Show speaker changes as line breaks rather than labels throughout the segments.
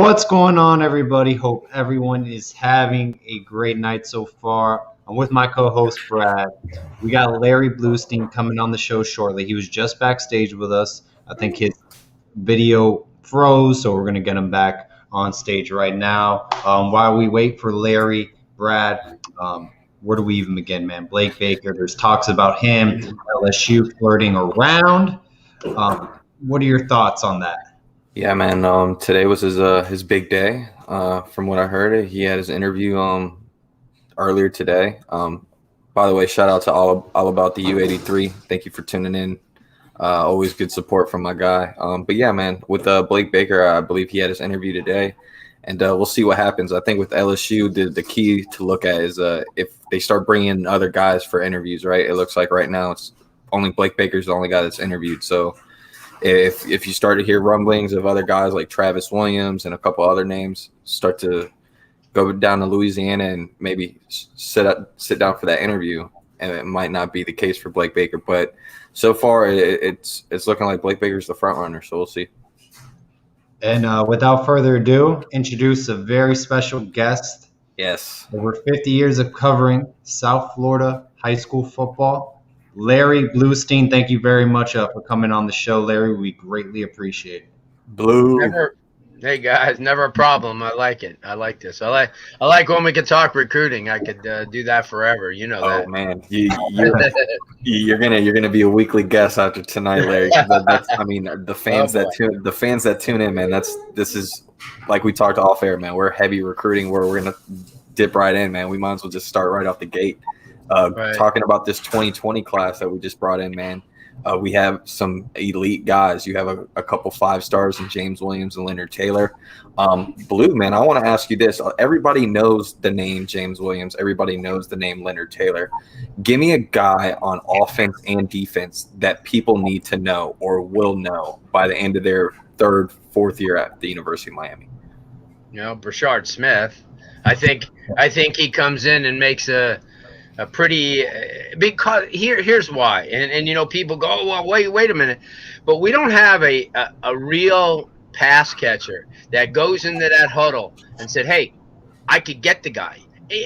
What's going on, everybody? Hope everyone is having a great night so far. I'm with my co-host Brad. We got Larry Blustein coming on the show shortly. He was just backstage with us. I think his video froze, so we're gonna get him back on stage right now. While we wait for Larry, Brad, where do we even begin, man? Blake Baker. There's talks about him, LSU flirting around. What are your thoughts on that?
Yeah, man. Today was his big day. From what I heard, he had his interview earlier today. By the way, shout out to all about the U83. Thank you for tuning in. Always good support from my guy. But yeah, man, with Blake Baker, I believe he had his interview today, and we'll see what happens. I think with LSU, the key to look at is if they start bringing in other guys for interviews. Right? It looks like right now it's only Blake Baker's the only guy that's interviewed. So if you start to hear rumblings of other guys like Travis Williams and a couple other names start to go down to Louisiana and maybe sit down for that interview, and it might not be the case for Blake Baker, but so far it's looking like Blake Baker's the front runner, so we'll see.
And without further ado, introduce a very special guest.
Yes.
Over 50 years of covering South Florida high school football. Larry Blustein, thank you very much for coming on the show, Larry. We greatly appreciate it.
Blue.
Hey guys, never a problem. I like it. I like this. I like when we can talk recruiting. I could do that forever. You know that.
Oh man, you're gonna be a weekly guest after tonight, Larry. The fans that tune in, man. This is like we talked off air, man. We're heavy recruiting. We're gonna dip right in, man. We might as well just start right off the gate. Right. Talking about this 2020 class that we just brought in, man. We have some elite guys. You have a couple 5-stars in James Williams and Leonard Taylor. Blue, man, I want to ask you this. Everybody knows the name James Williams. Everybody knows the name Leonard Taylor. Give me a guy on offense and defense that people need to know or will know by the end of their third, fourth year at the University of Miami.
Brashard Smith. I think he comes in and makes a pretty because here's why, and people go, oh, well, wait a minute, but we don't have a real pass catcher that goes into that huddle and said, hey, I could get the guy,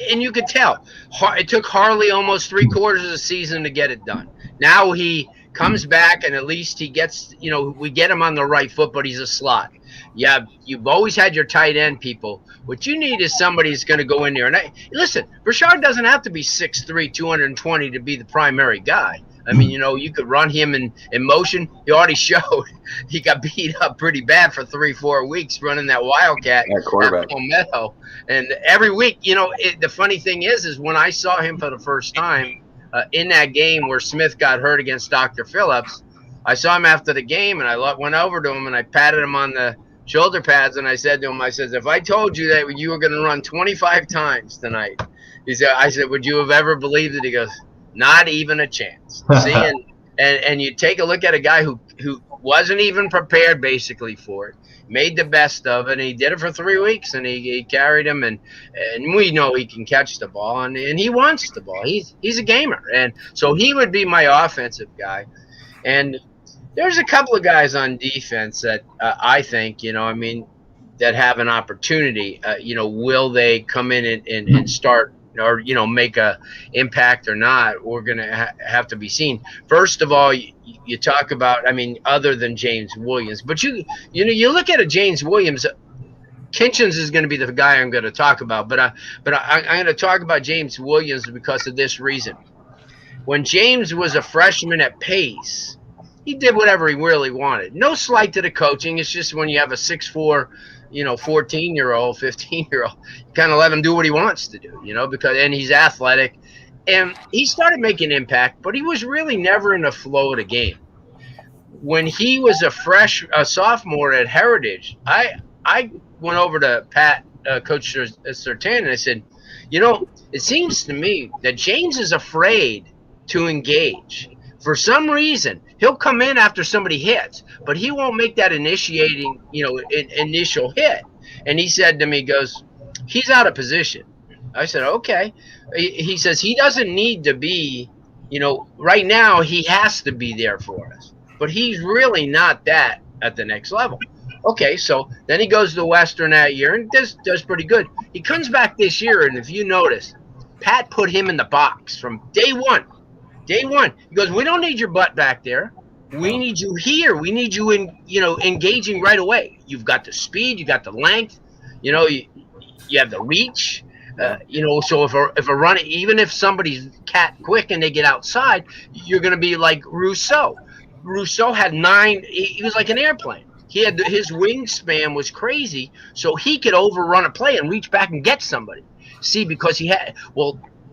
and you could tell it took Harley almost 3/4 of the season to get it done. Now he comes back and at least he gets, we get him on the right foot, but he's a slot. Yeah, you've always had your tight end people. What you need is somebody who's going to go in there. And listen, Brashard doesn't have to be 6'3", 220 to be the primary guy. I mean, you could run him in motion. He already showed he got beat up pretty bad for 3-4 weeks running that Wildcat at Palmetto. And every week, the funny thing is when I saw him for the first time in that game where Smith got hurt against Dr. Phillips, I saw him after the game, and I went over to him and I patted him on the shoulder pads, and I said to him, if I told you that you were going to run 25 times tonight, I said, would you have ever believed it? He goes, not even a chance. See, and you take a look at a guy who wasn't even prepared basically for it, made the best of it, and he did it for 3 weeks, and he carried him, and we know he can catch the ball, and he wants the ball. He's a gamer, and so he would be my offensive guy. And there's a couple of guys on defense that I think, that have an opportunity. Will they come in and start or, make a impact or not? We're going to have to be seen. First of all, you talk about, other than James Williams, but you look at a James Williams, Kinchins is going to be the guy I'm going to talk about, but I'm going to talk about James Williams because of this reason. When James was a freshman at Pace, he did whatever he really wanted. No slight to the coaching. It's just when you have a 6'4", 14-year-old, 15-year-old, you kind of let him do what he wants to do, and he's athletic. And he started making impact, but he was really never in the flow of the game. When he was a sophomore at Heritage, I went over to Pat, Coach Sertan, and I said, it seems to me that James is afraid to engage. For some reason, he'll come in after somebody hits, but he won't make that initiating, initial hit. And he said to me, he goes, he's out of position. I said, okay. He says he doesn't need to be, right now he has to be there for us, but he's really not that at the next level. Okay, so then he goes to Western that year and does pretty good. He comes back this year, and if you notice, Pat put him in the box from day one. Day one, he goes, "We don't need your butt back there. We need you here. We need you engaging right away. You've got the speed, you got the length, you have the reach." So if a run, even if somebody's cat quick and they get outside, you're going to be like Rousseau. Rousseau had 9. He was like an airplane. His wingspan was crazy, so he could overrun a play and reach back and get somebody. See, because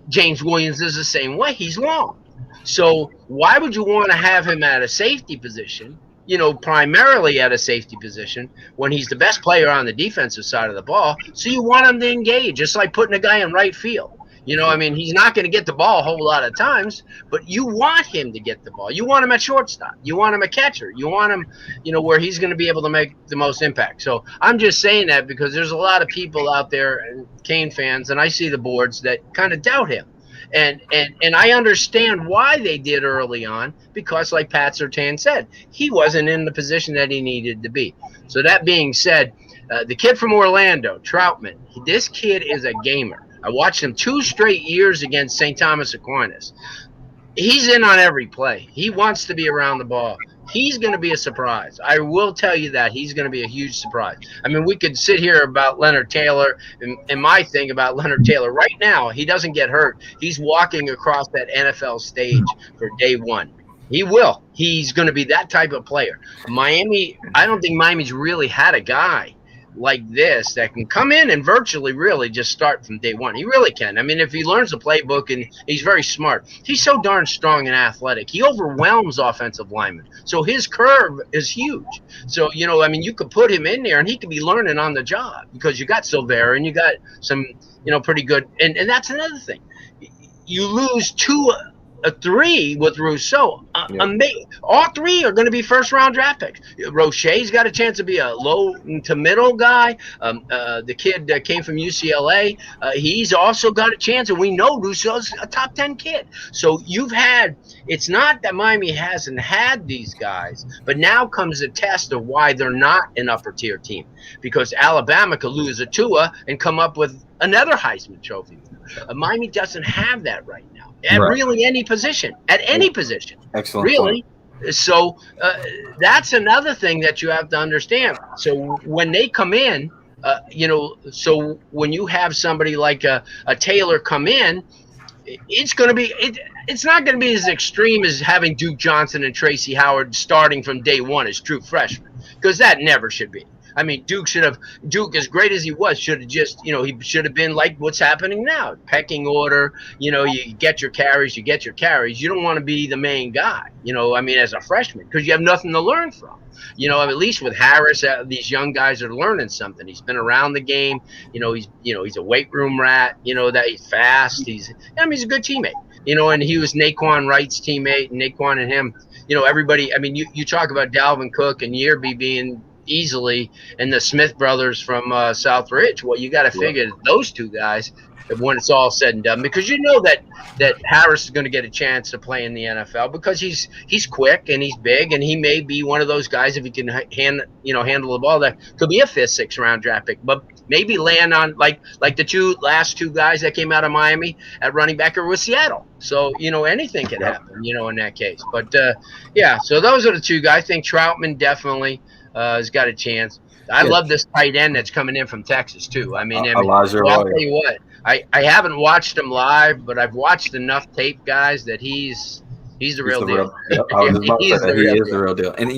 James Williams is the same way. He's long. So why would you want to have him at a safety position, primarily at a safety position, when he's the best player on the defensive side of the ball? So you want him to engage, just like putting a guy in right field. He's not going to get the ball a whole lot of times, but you want him to get the ball. You want him at shortstop. You want him a catcher. You want him, where he's going to be able to make the most impact. So I'm just saying that because there's a lot of people out there, Kane fans, and I see the boards that kind of doubt him. And I understand why they did early on, because like Pat Surtain said, he wasn't in the position that he needed to be. So that being said, the kid from Orlando, Troutman, this kid is a gamer. I watched him 2 straight years against St. Thomas Aquinas. He's in on every play. He wants to be around the ball. He's going to be a surprise. I will tell you that he's going to be a huge surprise. I mean, we could sit here about Leonard Taylor, and my thing about Leonard Taylor right now, he doesn't get hurt. He's walking across that NFL stage for day one. He will. He's going to be that type of player. Miami, I don't think Miami's really had a guy like this that can come in and virtually really just start from day one. He really can. I mean, if he learns the playbook, and he's very smart. He's so darn strong and athletic. He overwhelms offensive linemen. So his curve is huge. So, you could put him in there and he could be learning on the job, because you got Silvera and you got some, pretty good. And that's another thing. You lose 3 with Rousseau. All 3 are going to be first-round draft picks. Roche's got a chance to be a low to middle guy. The kid that came from UCLA, he's also got a chance, and we know Rousseau's a top 10 kid. So it's not that Miami hasn't had these guys, but now comes the test of why they're not an upper-tier team, because Alabama could lose a Tua and come up with another Heisman Trophy. Miami doesn't have that right now. At really any position,
Excellent.
Really. Point. So that's another thing that you have to understand. So when they come in, so when you have somebody like a Taylor come in, it's going to be it's not going to be as extreme as having Duke Johnson and Tracy Howard starting from day one as true freshmen, because that never should be. I mean, Duke, as great as he was, should have just, he should have been like what's happening now. Pecking order, you get your carries. You don't want to be the main guy, as a freshman, because you have nothing to learn from. At least with Harris, these young guys are learning something. He's been around the game. He's a weight room rat, that he's fast. He's a good teammate, and he was Naquan Wright's teammate, and Naquan and him, everybody. I mean, you talk about Dalvin Cook and Yearby being easily, and the Smith brothers from South Ridge. Well, you got to figure those 2 guys when it's all said and done, because that Harris is going to get a chance to play in the NFL, because he's quick and he's big, and he may be one of those guys, if he can handle the ball, that could be a 5th, 6th round draft pick, but maybe land on like the last 2 guys that came out of Miami at running back or with Seattle. So anything can happen in that case. But so those are the 2 guys. I think Troutman definitely has got a chance. I love this tight end that's coming in from Texas too. I mean, I'll tell you what, I haven't watched him live, but I've watched enough tape, guys, that he's the real deal.
He is the real deal. And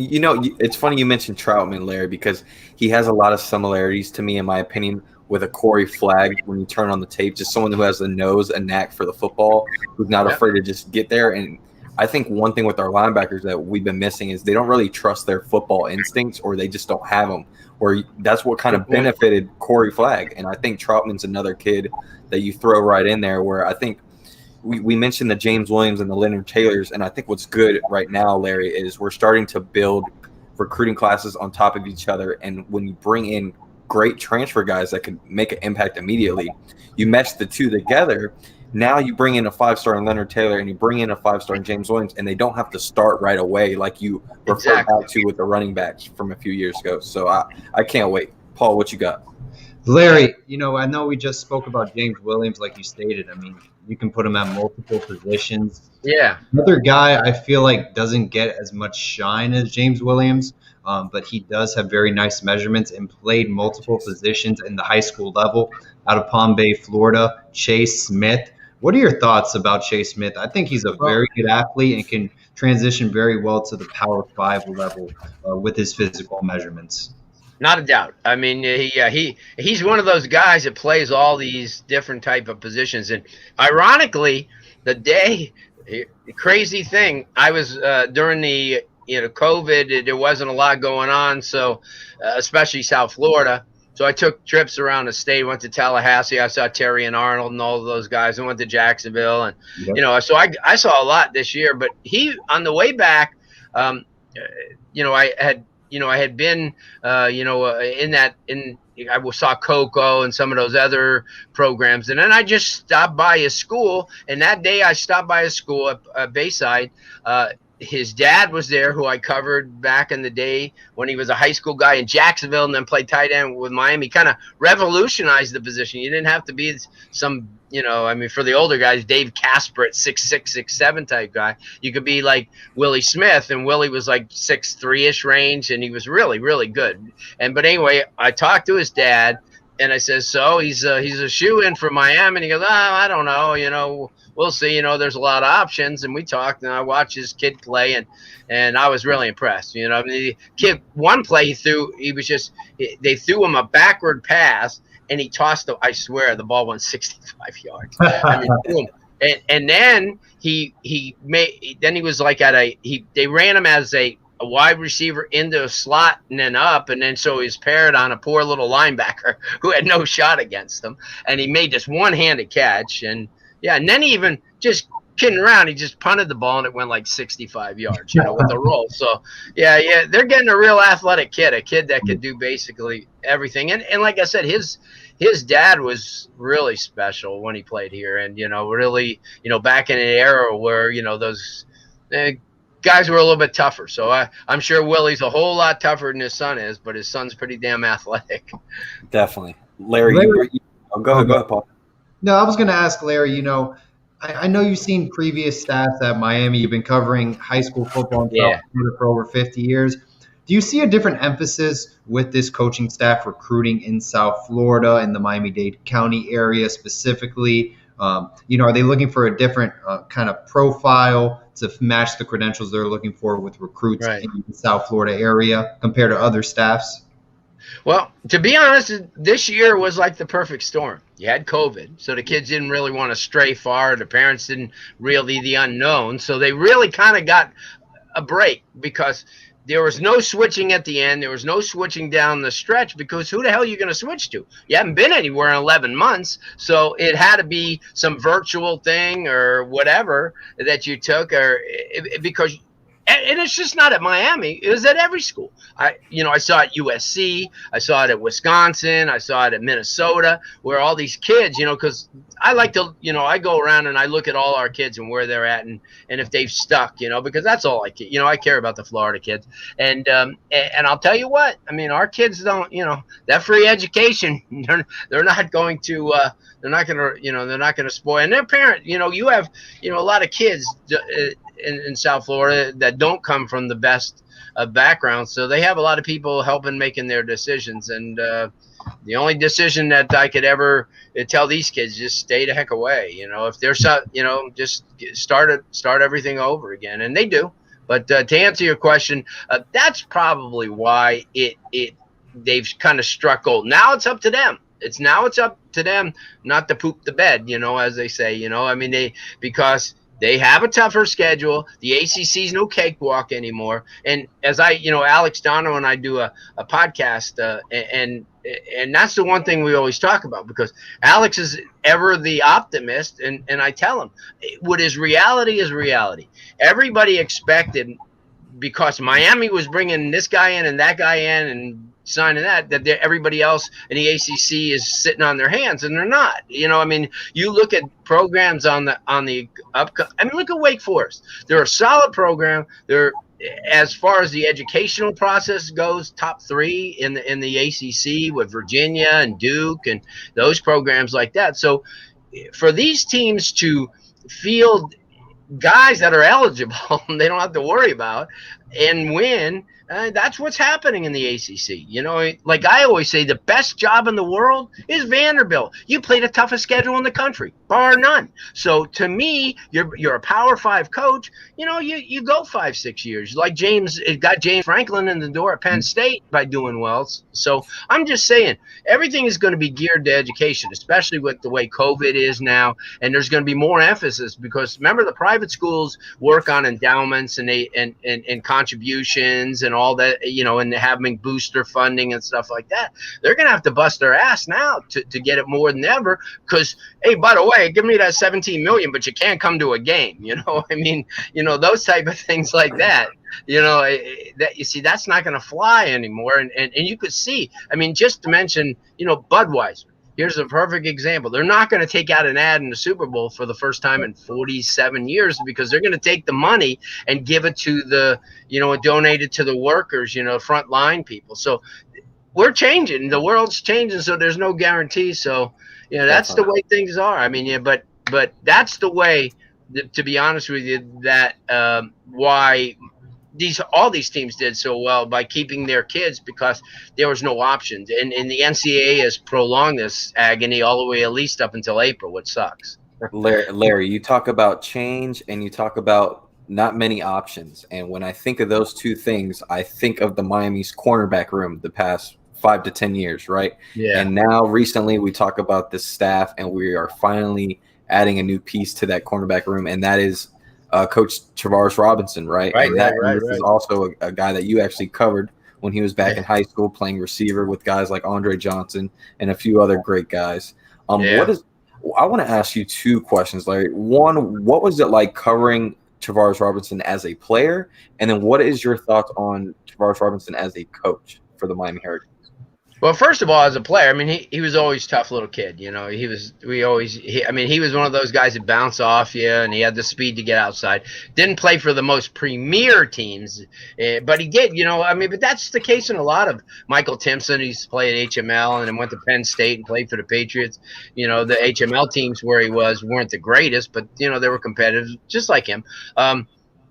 it's funny you mentioned Troutman, Larry, because he has a lot of similarities to me, in my opinion, with a Corey Flagg when you turn on the tape. Just someone who has the nose and knack for the football, who's not afraid to just get there. And I think one thing with our linebackers that we've been missing is they don't really trust their football instincts, or they just don't have them. Or that's what kind of benefited Corey Flagg. And I think Troutman's another kid that you throw right in there, where I think we mentioned the James Williams and the Leonard Taylors. And I think what's good right now, Larry, is we're starting to build recruiting classes on top of each other. And when you bring in great transfer guys that can make an impact immediately, you mesh the 2 together. Now you bring in a 5-star in Leonard Taylor and you bring in a 5-star in James Williams, and they don't have to start right away like you refer back to with the running backs from a few years ago. So I can't wait. Paul, what you got?
Larry, I know we just spoke about James Williams, like you stated. I mean, you can put him at multiple positions.
Yeah.
Another guy I feel like doesn't get as much shine as James Williams, but he does have very nice measurements and played multiple positions in the high school level out of Palm Bay, Florida. Chase Smith. What are your thoughts about Chase Smith? I think he's a very good athlete and can transition very well to the Power 5 level with his physical measurements.
Not a doubt. I mean, he's one of those guys that plays all these different type of positions. And ironically, the crazy thing, I was during the COVID, there wasn't a lot going on, so especially South Florida. So I took trips around the state. Went to Tallahassee. I saw Terry and Arnold and all of those guys. I went to Jacksonville, and so I saw a lot this year. But he, on the way back, I had been, I saw Coco and some of those other programs. And then I just stopped by his school. And that day I stopped by his school at Bayside. His dad was there, who I covered back in the day when he was a high school guy in Jacksonville and then played tight end with Miami. Kind of revolutionized the position. You didn't have to be some, for the older guys, Dave Casper at 6'6", 6'7" type guy. You could be like Willie Smith, and Willie was like 6'3" range, and he was really, really good. But anyway, I talked to his dad, and I said, so he's a shoe-in for Miami. And he goes, I don't know, we'll see. There's a lot of options. And we talked, and I watched his kid play, and I was really impressed. The kid, one play they threw him a backward pass, and he tossed I swear, the ball went 65 yards. I mean, boom. And then he was like they ran him as a wide receiver into a slot and then up, and then so he's paired on a poor little linebacker who had no shot against him, and he made this one-handed catch, and then he even just kidding around, he just punted the ball and it went like 65 yards, with a roll. So they're getting a real athletic kid, a kid that could do basically everything, and like I said, his dad was really special when he played here, and really back in an era where those guys were a little bit tougher. So I'm sure Willie's a whole lot tougher than his son is, but his son's pretty damn athletic.
Definitely. Larry, go ahead, Paul.
No, I was going to ask Larry, I know you've seen previous stats at Miami. You've been covering high school football in South Florida for over 50 years. Do you see a different emphasis with this coaching staff recruiting in South Florida and the Miami-Dade County area specifically? Are they looking for a different kind of profile to match the credentials they're looking for with recruits in the South Florida area compared to other staffs?
Well, to be honest, this year was like the perfect storm. You had COVID, so the kids didn't really want to stray far. The parents didn't really the unknown, so they really kind of got a break because there was no switching at the end. There was no switching down the stretch because who the hell are you going to switch to? You haven't been anywhere in 11 months, so it had to be some virtual thing or whatever that you took, because and it's just not at Miami. It was at every school. I saw it at USC. I saw it at Wisconsin. I saw it at Minnesota, where all these kids, because I like to, I go around and I look at all our kids and where they're at and if they've stuck, because that's all I care about the Florida kids. And I'll tell you what, I mean, our kids don't, that free education, they're not going to, they're not going to spoil. And their parent, you have, a lot of kids in South Florida that don't come from the best backgrounds, so they have a lot of people helping making their decisions. And the only decision that I could ever tell these kids, just stay the heck away. If they're just start everything over again, and they do. But to answer your question, that's probably why they've kind of struck gold. Now it's up to them. It's up to them not to poop the bed, as they say. I mean, because they have a tougher schedule. The ACC's no cakewalk anymore. And as Alex Dono and I do a podcast, and that's the one thing we always talk about, because Alex is ever the optimist, and I tell him what is reality is reality. Everybody expected, because Miami was bringing this guy in and that guy in, and sign of that everybody else in the ACC is sitting on their hands, and they're not. I mean, you look at programs on the I mean, look at Wake Forest. They're a solid program. They're, as far as the educational process goes, top 3 in the ACC with Virginia and Duke and those programs like that. So for these teams to field guys that are eligible, they don't have to worry about, and win. That's what's happening in the ACC. Like I always say, the best job in the world is Vanderbilt. You play the toughest schedule in the country, bar none. So to me, you're a Power 5 coach. You go 5-6 years. Like it got James Franklin in the door at Penn State by doing well. So I'm just saying, everything is going to be geared to education, especially with the way COVID is now. And there's going to be more emphasis, because remember, the private schools work on endowments and contributions and all that, and having booster funding and stuff like that. They're going to have to bust their ass now to get it more than ever, because, hey, by the way, give me that 17 million, but you can't come to a game. I mean, those type of things like that. That you see, that's not going to fly anymore. And you could see, I mean, just to mention, Budweiser. Here's a perfect example. They're not going to take out an ad in the Super Bowl for the first time in 47 years, because they're going to take the money and give it to and donate it to the workers, frontline people. So we're changing. The world's changing, so there's no guarantee. So, that's the way things are. I mean, but that's the way, to be honest with you, that why all these teams did so well, by keeping their kids, because there was no options. And the NCAA has prolonged this agony all the way at least up until April, which sucks.
Larry, you talk about change and you talk about not many options. And when I think of those two things, I think of the Miami's cornerback room the past 5 to 10 years, right?
Yeah.
And now recently we talk about the staff, and we are finally adding a new piece to that cornerback room, and that is Coach Travaris Robinson, right? And this is also a guy that you actually covered when he was back in high school, playing receiver with guys like Andre Johnson and a few other great guys. I want to ask you 2 questions, Larry. One, what was it like covering Travaris Robinson as a player? And then what is your thoughts on Travaris Robinson as a coach for the Miami Hurricanes?
Well, first of all, as a player, I mean, he was always a tough little kid. He was one of those guys that bounce off you, and he had the speed to get outside. Didn't play for the most premier teams, but he did. But that's the case in a lot of. Michael Timpson, he used to play at HML and then went to Penn State and played for the Patriots. The HML teams where he weren't the greatest, but they were competitive, just like him.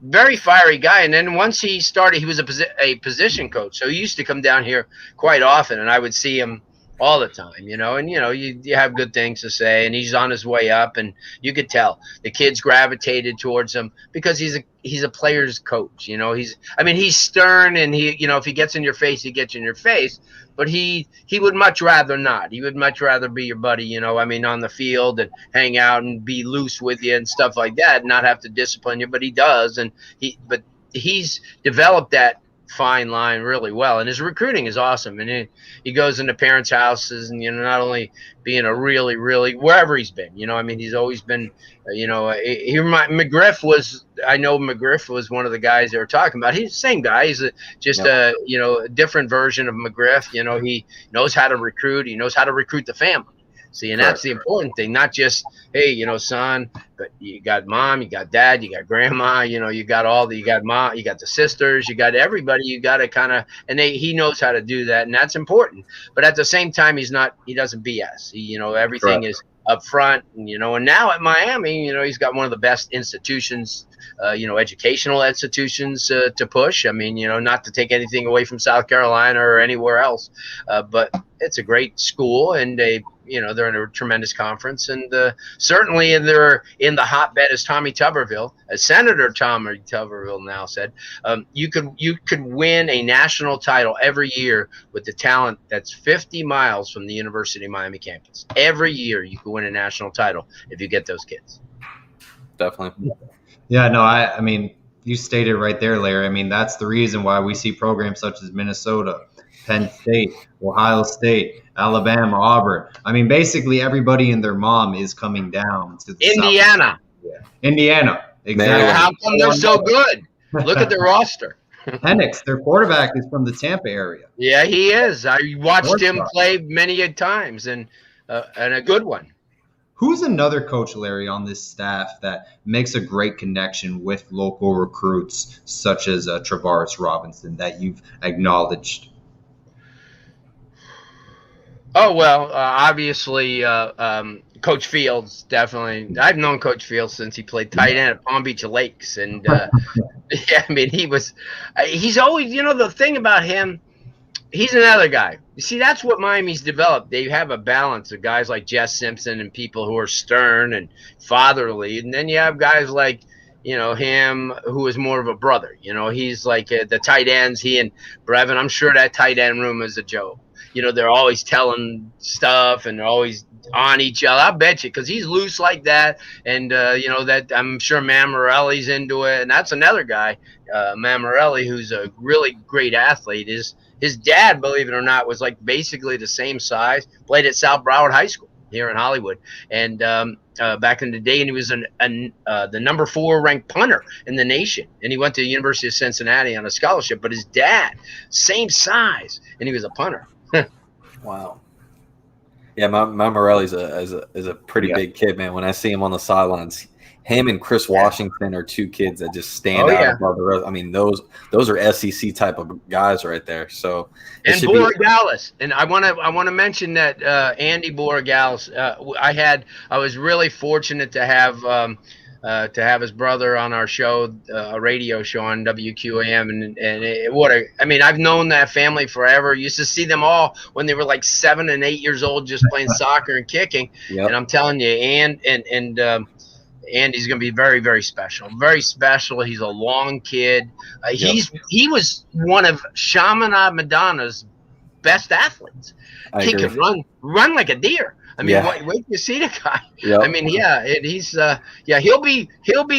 Very fiery guy. And then once he started, he was a position coach. So he used to come down here quite often, and I would see him all the time, and, you have good things to say, and he's on his way up, and you could tell the kids gravitated towards him because he's a player's coach. He's stern, and if he gets in your face, he gets in your face, but he would much rather not. He would much rather be your buddy, on the field and hang out and be loose with you and stuff like that, and not have to discipline you, but he does. But he's developed that fine line really well, and his recruiting is awesome. And he goes into parents' houses, and not only being a really, really, wherever he's been, he's always been, McGriff was one of the guys they were talking about. He's the same guy. He's a different version of McGriff. He knows how to recruit. He knows how to recruit the family. See, and that's the important thing, not just, hey, son, but you got mom, you got dad, you got grandma, you got you got mom, you got the sisters, you got everybody. You got to kind of, and he knows how to do that, and that's important. But at the same time, he doesn't BS. Everything is up front, and and now at Miami, he's got one of the best institutions, educational institutions to push. Not to take anything away from South Carolina or anywhere else, but it's a great school, and they're in a tremendous conference, and certainly they're in the hotbed, as Tommy Tuberville, as Senator Tommy Tuberville now said, you could win a national title every year with the talent that's 50 miles from the University of Miami campus. Every year you could win a national title if you get those kids.
Definitely.
Yeah, no, I mean, you stated right there, Larry. That's the reason why we see programs such as Minnesota, Penn State, Ohio State, Alabama, Auburn. Basically everybody and their mom is coming down to the
Indiana.
South. Indiana, exactly.
How come they're so good? Look at their roster.
Penix, their quarterback, is from the Tampa area.
Yeah, he is. I watched
North
him
Star.
play many a times, and a good one.
Who's another coach, Larry, on this staff that makes a great connection with local recruits, such as Travaris Robinson, that you've acknowledged?
Oh well, obviously, Coach Fields definitely. I've known Coach Fields since he played tight end at Palm Beach Lakes, and yeah, I mean he was. He's always, the thing about him. He's another guy. You see, that's what Miami's developed. They have a balance of guys like Jess Simpson and people who are stern and fatherly, and then you have guys like, him, who is more of a brother. He's like the tight ends. He and Brevin. I'm sure that tight end room is a joke. They're always telling stuff and they're always on each other. I bet you, because he's loose like that, and that I'm sure Mammarelli's into it, and that's another guy, Mammarelli, who's a really great athlete. His dad, believe it or not, was like basically the same size. Played at South Broward High School here in Hollywood, and back in the day, and he was the number 4 ranked punter in the nation. And he went to the University of Cincinnati on a scholarship. But his dad, same size, and he was a punter.
Wow. Yeah, my Morelli's is a pretty big kid, man. When I see him on the sidelines, him and Chris Washington are two kids that just stand out above the rest. I mean, those are SEC type of guys right there. So
and Borregales, and I want to mention that Andy Borregales. I was really fortunate to have his brother on our show, a radio show on WQAM, and I've known that family forever. Used to see them all when they were like 7 and 8 years old, just playing soccer and kicking. Yep. And I'm telling you, Andy's going to be very, very special. Very special. He's a long kid. He was one of Chaminade Madonna's best athletes. He could run like a deer. I mean, wait till you see the guy. Yep. I mean, he'll be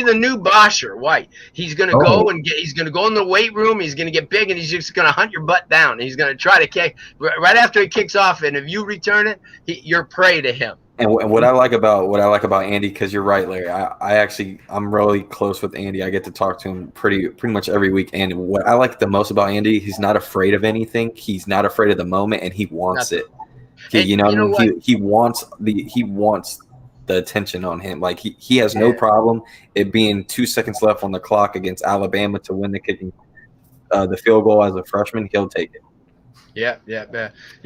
the new Bosher White. He's gonna go he's gonna go in the weight room. He's gonna get big, and he's just gonna hunt your butt down. He's gonna try to kick right after he kicks off, and if you return it, you're prey to him.
And what I like about Andy, because you're right, Larry. I'm really close with Andy. I get to talk to him pretty much every week. And what I like the most about Andy, he's not afraid of anything. He's not afraid of the moment, and he wants it. He wants the attention on him. Like he has no problem it being 2 seconds left on the clock against Alabama to win the field goal as a freshman. He'll take it.
Yeah,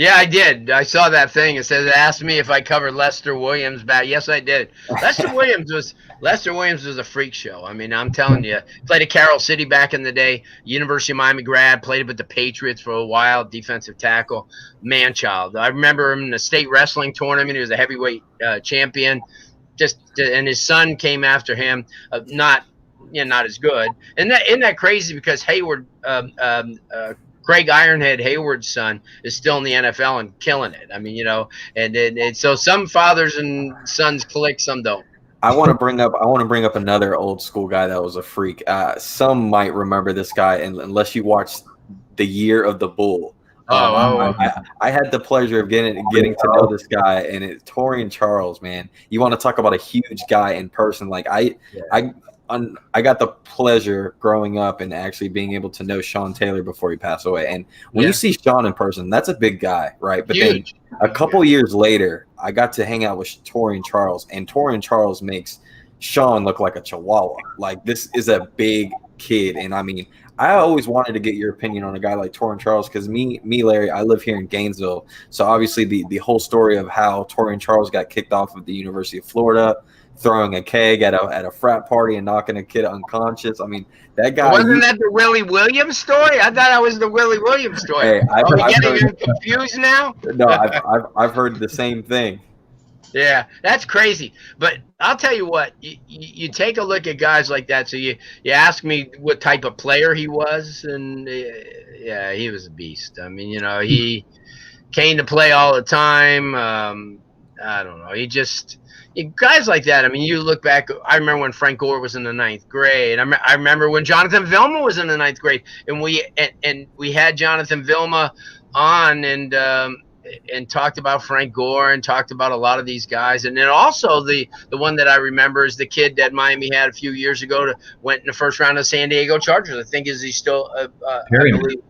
I did. I saw that thing. It says it asked me if I covered Lester Williams back. Yes, I did. Lester Williams was a freak show. I mean, I'm telling you, played at Carroll City back in the day. University of Miami grad, played with the Patriots for a while, defensive tackle, man child. I remember him in the state wrestling tournament. He was a heavyweight champion. And his son came after him. Not as good. And isn't that crazy? Because Hayward. Craig Ironhead Hayward's son is still in the NFL and killing it. I mean, and so some fathers and sons click, some don't.
I want to bring up another old school guy that was a freak. Some might remember this guy, unless you watched The Year of the Bull. I had the pleasure of getting to know this guy, and it's Torian Charles, man. You want to talk about a huge guy in person? Like I got the pleasure growing up and actually being able to know Sean Taylor before he passed away. And when you see Sean in person, that's a big guy, right? But huge. Then a couple years later, I got to hang out with Torian Charles, and Torian Charles makes Sean look like a chihuahua. Like, this is a big kid. And I mean, I always wanted to get your opinion on a guy like Torian Charles, because me, Larry, I live here in Gainesville. So obviously the whole story of how Torian Charles got kicked off of the University of Florida, throwing a keg at a frat party and knocking a kid unconscious. I mean, that guy
wasn't that the Willie Williams story? I thought that was the Willie Williams story.
Hey,
Are we getting confused now?
No, I've heard the same thing.
Yeah, that's crazy. But I'll tell you what, you take a look at guys like that. So you ask me what type of player he was, and he was a beast. I mean, he came to play all the time. I don't know. Guys like that. I mean, you look back. I remember when Frank Gore was in the 9th grade. I remember when Jonathan Vilma was in the 9th grade, and we had Jonathan Vilma on, and and talked about Frank Gore and talked about a lot of these guys. And then also the one that I remember is the kid that Miami had a few years ago went in the first round of San Diego Chargers. I think is he still I believe.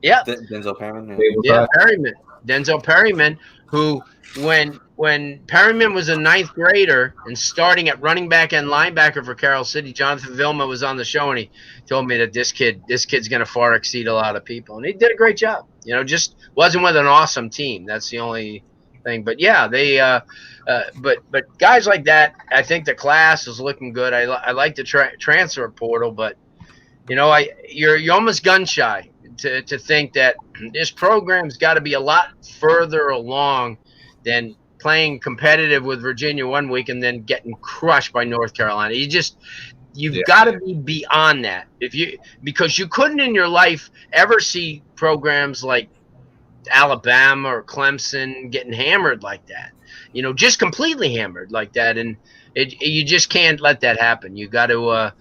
Yeah.
Denzel Perryman.
Yeah, Perryman. Denzel Perryman, who when Perryman was a ninth grader and starting at running back and linebacker for Carroll City, Jonathan Vilma was on the show and he told me that this kid's going to far exceed a lot of people, and he did a great job. Just wasn't with an awesome team. That's the only thing. But yeah, they but guys like that, I think the class is looking good. I like the transfer portal, but you're almost gun shy to think that this program's got to be a lot further along than playing competitive with Virginia one week and then getting crushed by North Carolina. You've got to be beyond that because you couldn't in your life ever see programs like Alabama or Clemson getting hammered like that, just completely hammered like that. And you just can't let that happen. You got to,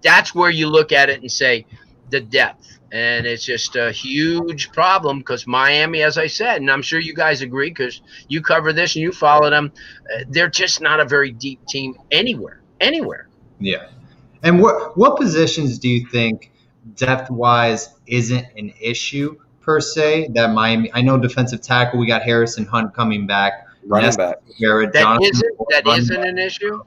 that's where you look at it and say the depth. And it's just a huge problem because Miami, as I said, and I'm sure you guys agree because you cover this and you follow them, they're just not a very deep team anywhere.
Yeah. And what positions do you think depth-wise isn't an issue per se that Miami – I know defensive tackle, we got Harrison Hunt coming back.
Running back.
That isn't an issue?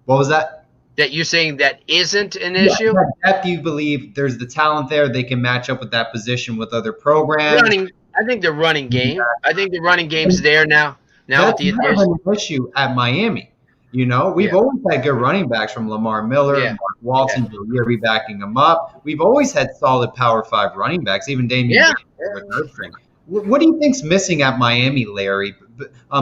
What was that?
That you're saying that isn't an issue?
Depth, you believe there's the talent there. They can match up with that position with other programs.
I think the running game. I think the running game's there now.
That's not an issue at Miami. We've always had good running backs from Lamar Miller, Mark Walton, Yeary backing them up. We've always had solid Power 5 running backs, even Damian with third string. What do you think's missing at Miami, Larry,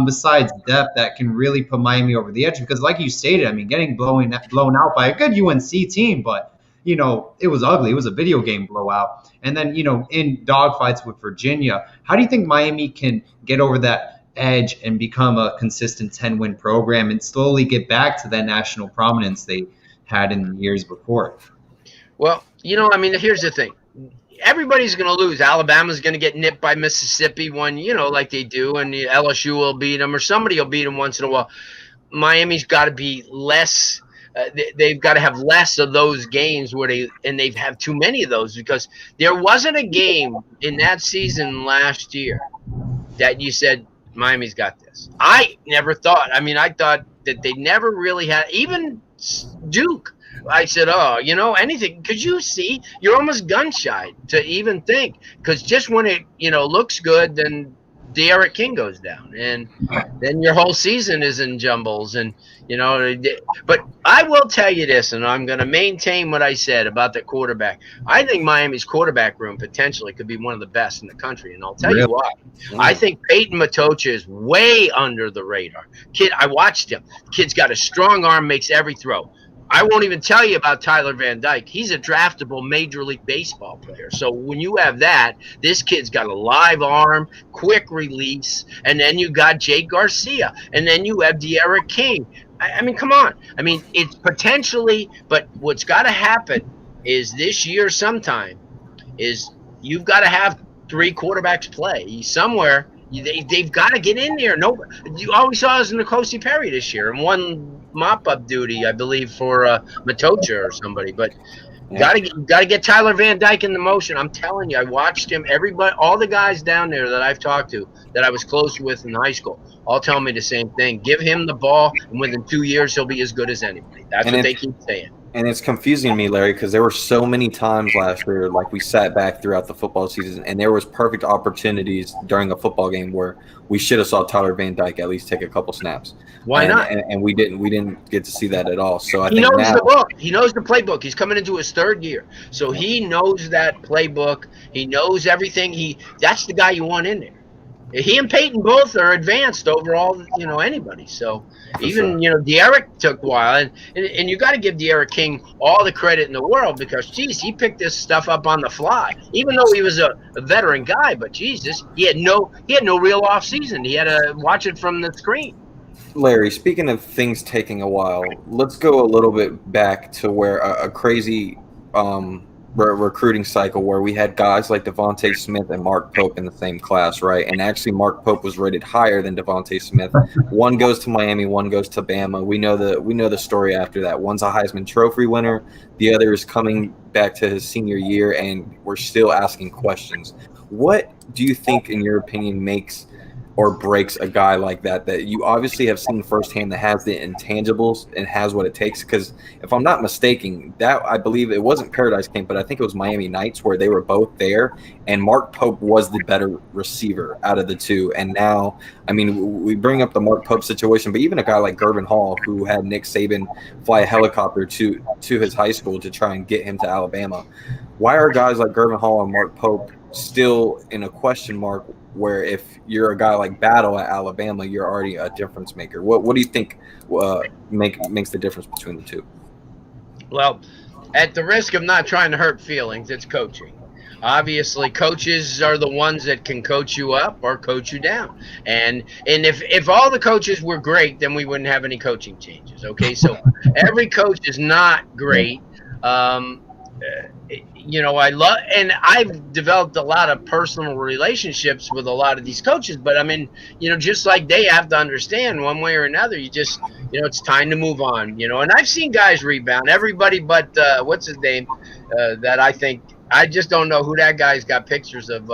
besides depth that can really put Miami over the edge? Because like you stated, I mean, getting blown out by a good UNC team, but, it was ugly. It was a video game blowout. And then, in dogfights with Virginia, how do you think Miami can get over that edge and become a consistent 10-win program and slowly get back to that national prominence they had in the years before?
Well, here's the thing. Everybody's going to lose. Alabama's going to get nipped by Mississippi one, like they do, and LSU will beat them, or somebody will beat them once in a while. Miami's got to be less. They've got to have less of those games where they've have too many of those because there wasn't a game in that season last year that you said Miami's got this. I never thought. I mean, I thought that they never really had even Duke. I said, anything. Could you see? You're almost gun shy to even think because just when it, looks good, then De'Aaron King goes down, and then your whole season is in jumbles. And but I will tell you this, and I'm going to maintain what I said about the quarterback. I think Miami's quarterback room potentially could be one of the best in the country, and I'll tell you why. I think Peyton Matocha is way under the radar. Kid, I watched him. Kid's got a strong arm, makes every throw. I won't even tell you about Tyler Van Dyke. He's a draftable Major League Baseball player. So when you have that, this kid's got a live arm, quick release, and then you got Jake Garcia, and then you have De'Aaron King. I mean, come on. I mean, it's potentially, but what's got to happen is this year sometime is you've got to have 3 quarterbacks play somewhere. They've got to get in there. You always saw us in N'Kosi Perry this year and one mop-up duty, I believe, for Matocha or somebody. But got to get Tyler Van Dyke in the motion. I'm telling you, I watched him. Everybody, all the guys down there that I've talked to, that I was close with in high school, all tell me the same thing. Give him the ball, and within 2 years, he'll be as good as anybody. That's what they keep saying.
And it's confusing me, Larry, because there were so many times last year, like we sat back throughout the football season, and there was perfect opportunities during a football game where we should have saw Tyler Van Dyke at least take a couple snaps.
Why not?
And we didn't. We didn't get to see that at all. So I think
knows
now,
the book. He knows the playbook. He's coming into his 3rd year, so he knows that playbook. He knows everything. That's the guy you want in there. He and Peyton both are advanced over all, anybody. So even, De'Aaron took a while. And you got to give De'Aaron King all the credit in the world because, geez, he picked this stuff up on the fly. Even though he was a veteran guy, but, Jesus, he had no real off season. He had to watch it from the screen.
Larry, speaking of things taking a while, let's go a little bit back to where a crazy recruiting cycle where we had guys like Devontae Smith and Mark Pope in the same class, right? And actually, Mark Pope was rated higher than Devontae Smith. One goes to Miami, one goes to Bama. We know the story after that. One's a Heisman Trophy winner, the other is coming back to his senior year, and we're still asking questions. What do you think, in your opinion, makes or breaks a guy like that you obviously have seen firsthand, that has the intangibles and has what it takes? Because if I'm not mistaken, that I believe it wasn't Paradise Camp, but I think it was Miami Knights where they were both there, and Mark Pope was the better receiver out of the two. And now, I mean, we bring up the Mark Pope situation, but even a guy like Gervin Hall, who had Nick Saban fly a helicopter to his high school to try and get him to Alabama. Why are guys like Gervin Hall and Mark Pope still in a question mark, where if you're a guy like Battle at Alabama, you're already a difference maker? What do you think makes the difference between the two?
Well, at the risk of not trying to hurt feelings, it's coaching. Obviously, coaches are the ones that can coach you up or coach you down. And if all the coaches were great, then we wouldn't have any coaching changes. Okay, so every coach is not great. I love, and I've developed a lot of personal relationships with a lot of these coaches, but I mean, just like they have to understand one way or another, it's time to move on, and I've seen guys rebound, everybody but, what's his name, that I just don't know who that guy's got pictures of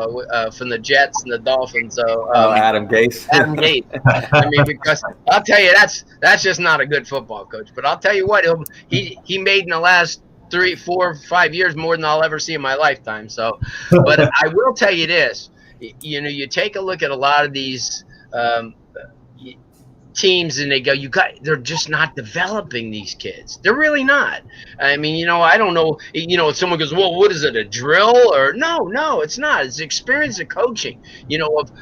from the Jets and the Dolphins. So
Adam Gase.
Adam Gase. I mean, because I'll tell you, that's just not a good football coach. But I'll tell you what, he made in the last 3, 4, 5 years more than I'll ever see in my lifetime. So, but I will tell you this: you take a look at a lot of these teams, and they're just not developing these kids. They're really not. I mean, I don't know. If someone goes, well, what is it, a drill? Or no, it's not. It's experience of coaching.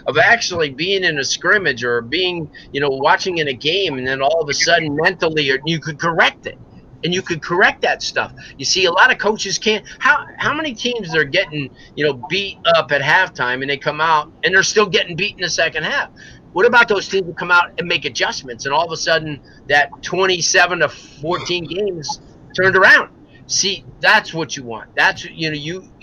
Of actually being in a scrimmage or being, watching in a game, and then all of a sudden mentally, you could correct it. And you could correct that stuff. You see, a lot of coaches can't. How many teams are getting, beat up at halftime, and they come out and they're still getting beat in the second half? What about those teams that come out and make adjustments, and all of a sudden that 27-14 games turned around? See, that's what you want. That's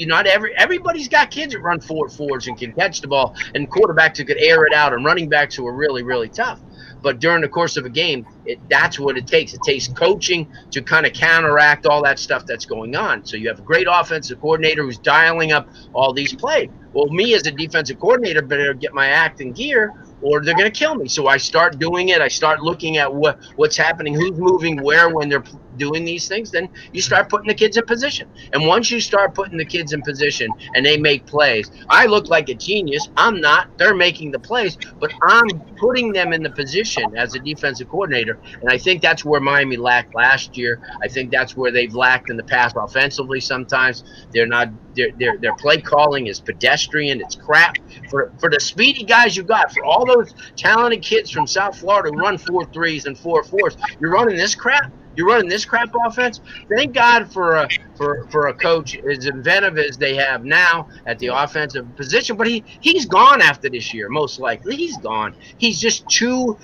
not everybody's got kids that run forwards and can catch the ball, and quarterbacks who could air it out, and running backs who are really, really tough. But during the course of a game, that's what it takes. It takes coaching to kind of counteract all that stuff that's going on. So you have a great offensive coordinator who's dialing up all these plays. Well, me as a defensive coordinator better get my act in gear, or they're going to kill me. So I start doing it. I start looking at what's happening, who's moving where when they're doing these things. Then you start putting the kids in position. And once you start putting the kids in position and they make plays, I look like a genius. I'm not. They're making the plays, but I'm putting them in the position as a defensive coordinator. And I think that's where Miami lacked last year. I think that's where they've lacked in the past offensively sometimes. Their play calling is pedestrian. It's crap. For the speedy guys you got, for all those talented kids from South Florida who run 4.3s and 4.4s, you're running this crap? You're running this crap offense? Thank God for a coach as inventive as they have now at the offensive position. But he's gone after this year, most likely. He's gone. He's too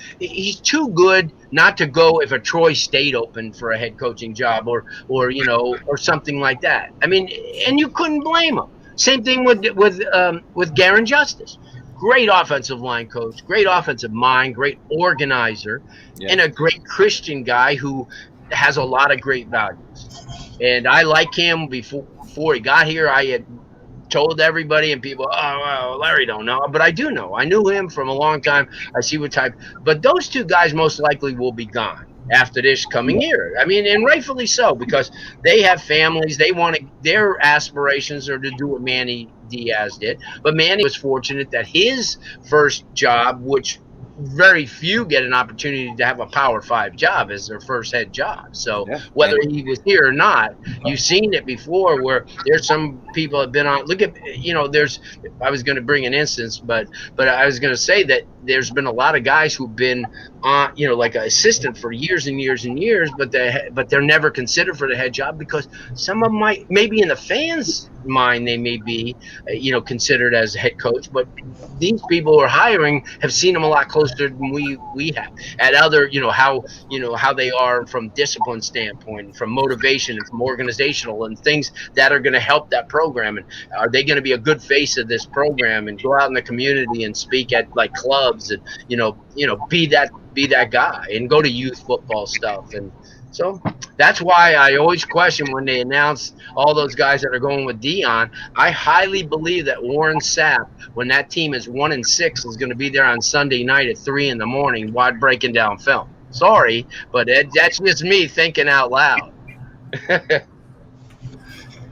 good not to go if a Troy State opened for a head coaching job or something like that. I mean, and you couldn't blame him. Same thing with Garen Justice. Great offensive line coach, great offensive mind, great organizer, and a great Christian guy who has a lot of great values. And I like him before he got here. I had told everybody, and people, oh, well, Larry don't know. But I do know. I knew him from a long time. I see what type. But those two guys most likely will be gone after this coming year. I mean, and rightfully so, because they have families. Their aspirations are to do what Manny Diaz did. But Manny was fortunate that his first job, which very few get an opportunity to have a Power 5 job as their first head job. So whether he was here or not, you've seen it before where there's some people have been on. Look at, I was going to bring an instance, but I was going to say that there's been a lot of guys who've been like an assistant for years and years and years, but they're never considered for the head job because some of them maybe in the fans' mind they may be considered as a head coach, but these people who are hiring have seen them a lot closer than we have at other how they are from discipline standpoint, from motivation and from organizational and things that are going to help that program. And are they going to be a good face of this program and go out in the community and speak at like clubs and be that guy and go to youth football stuff. And so that's why I always question when they announce all those guys that are going with Dion. I highly believe that Warren Sapp, when that team is 1-6, is going to be there on Sunday night at 3 a.m, while breaking down film. Sorry, but that's just me thinking out loud.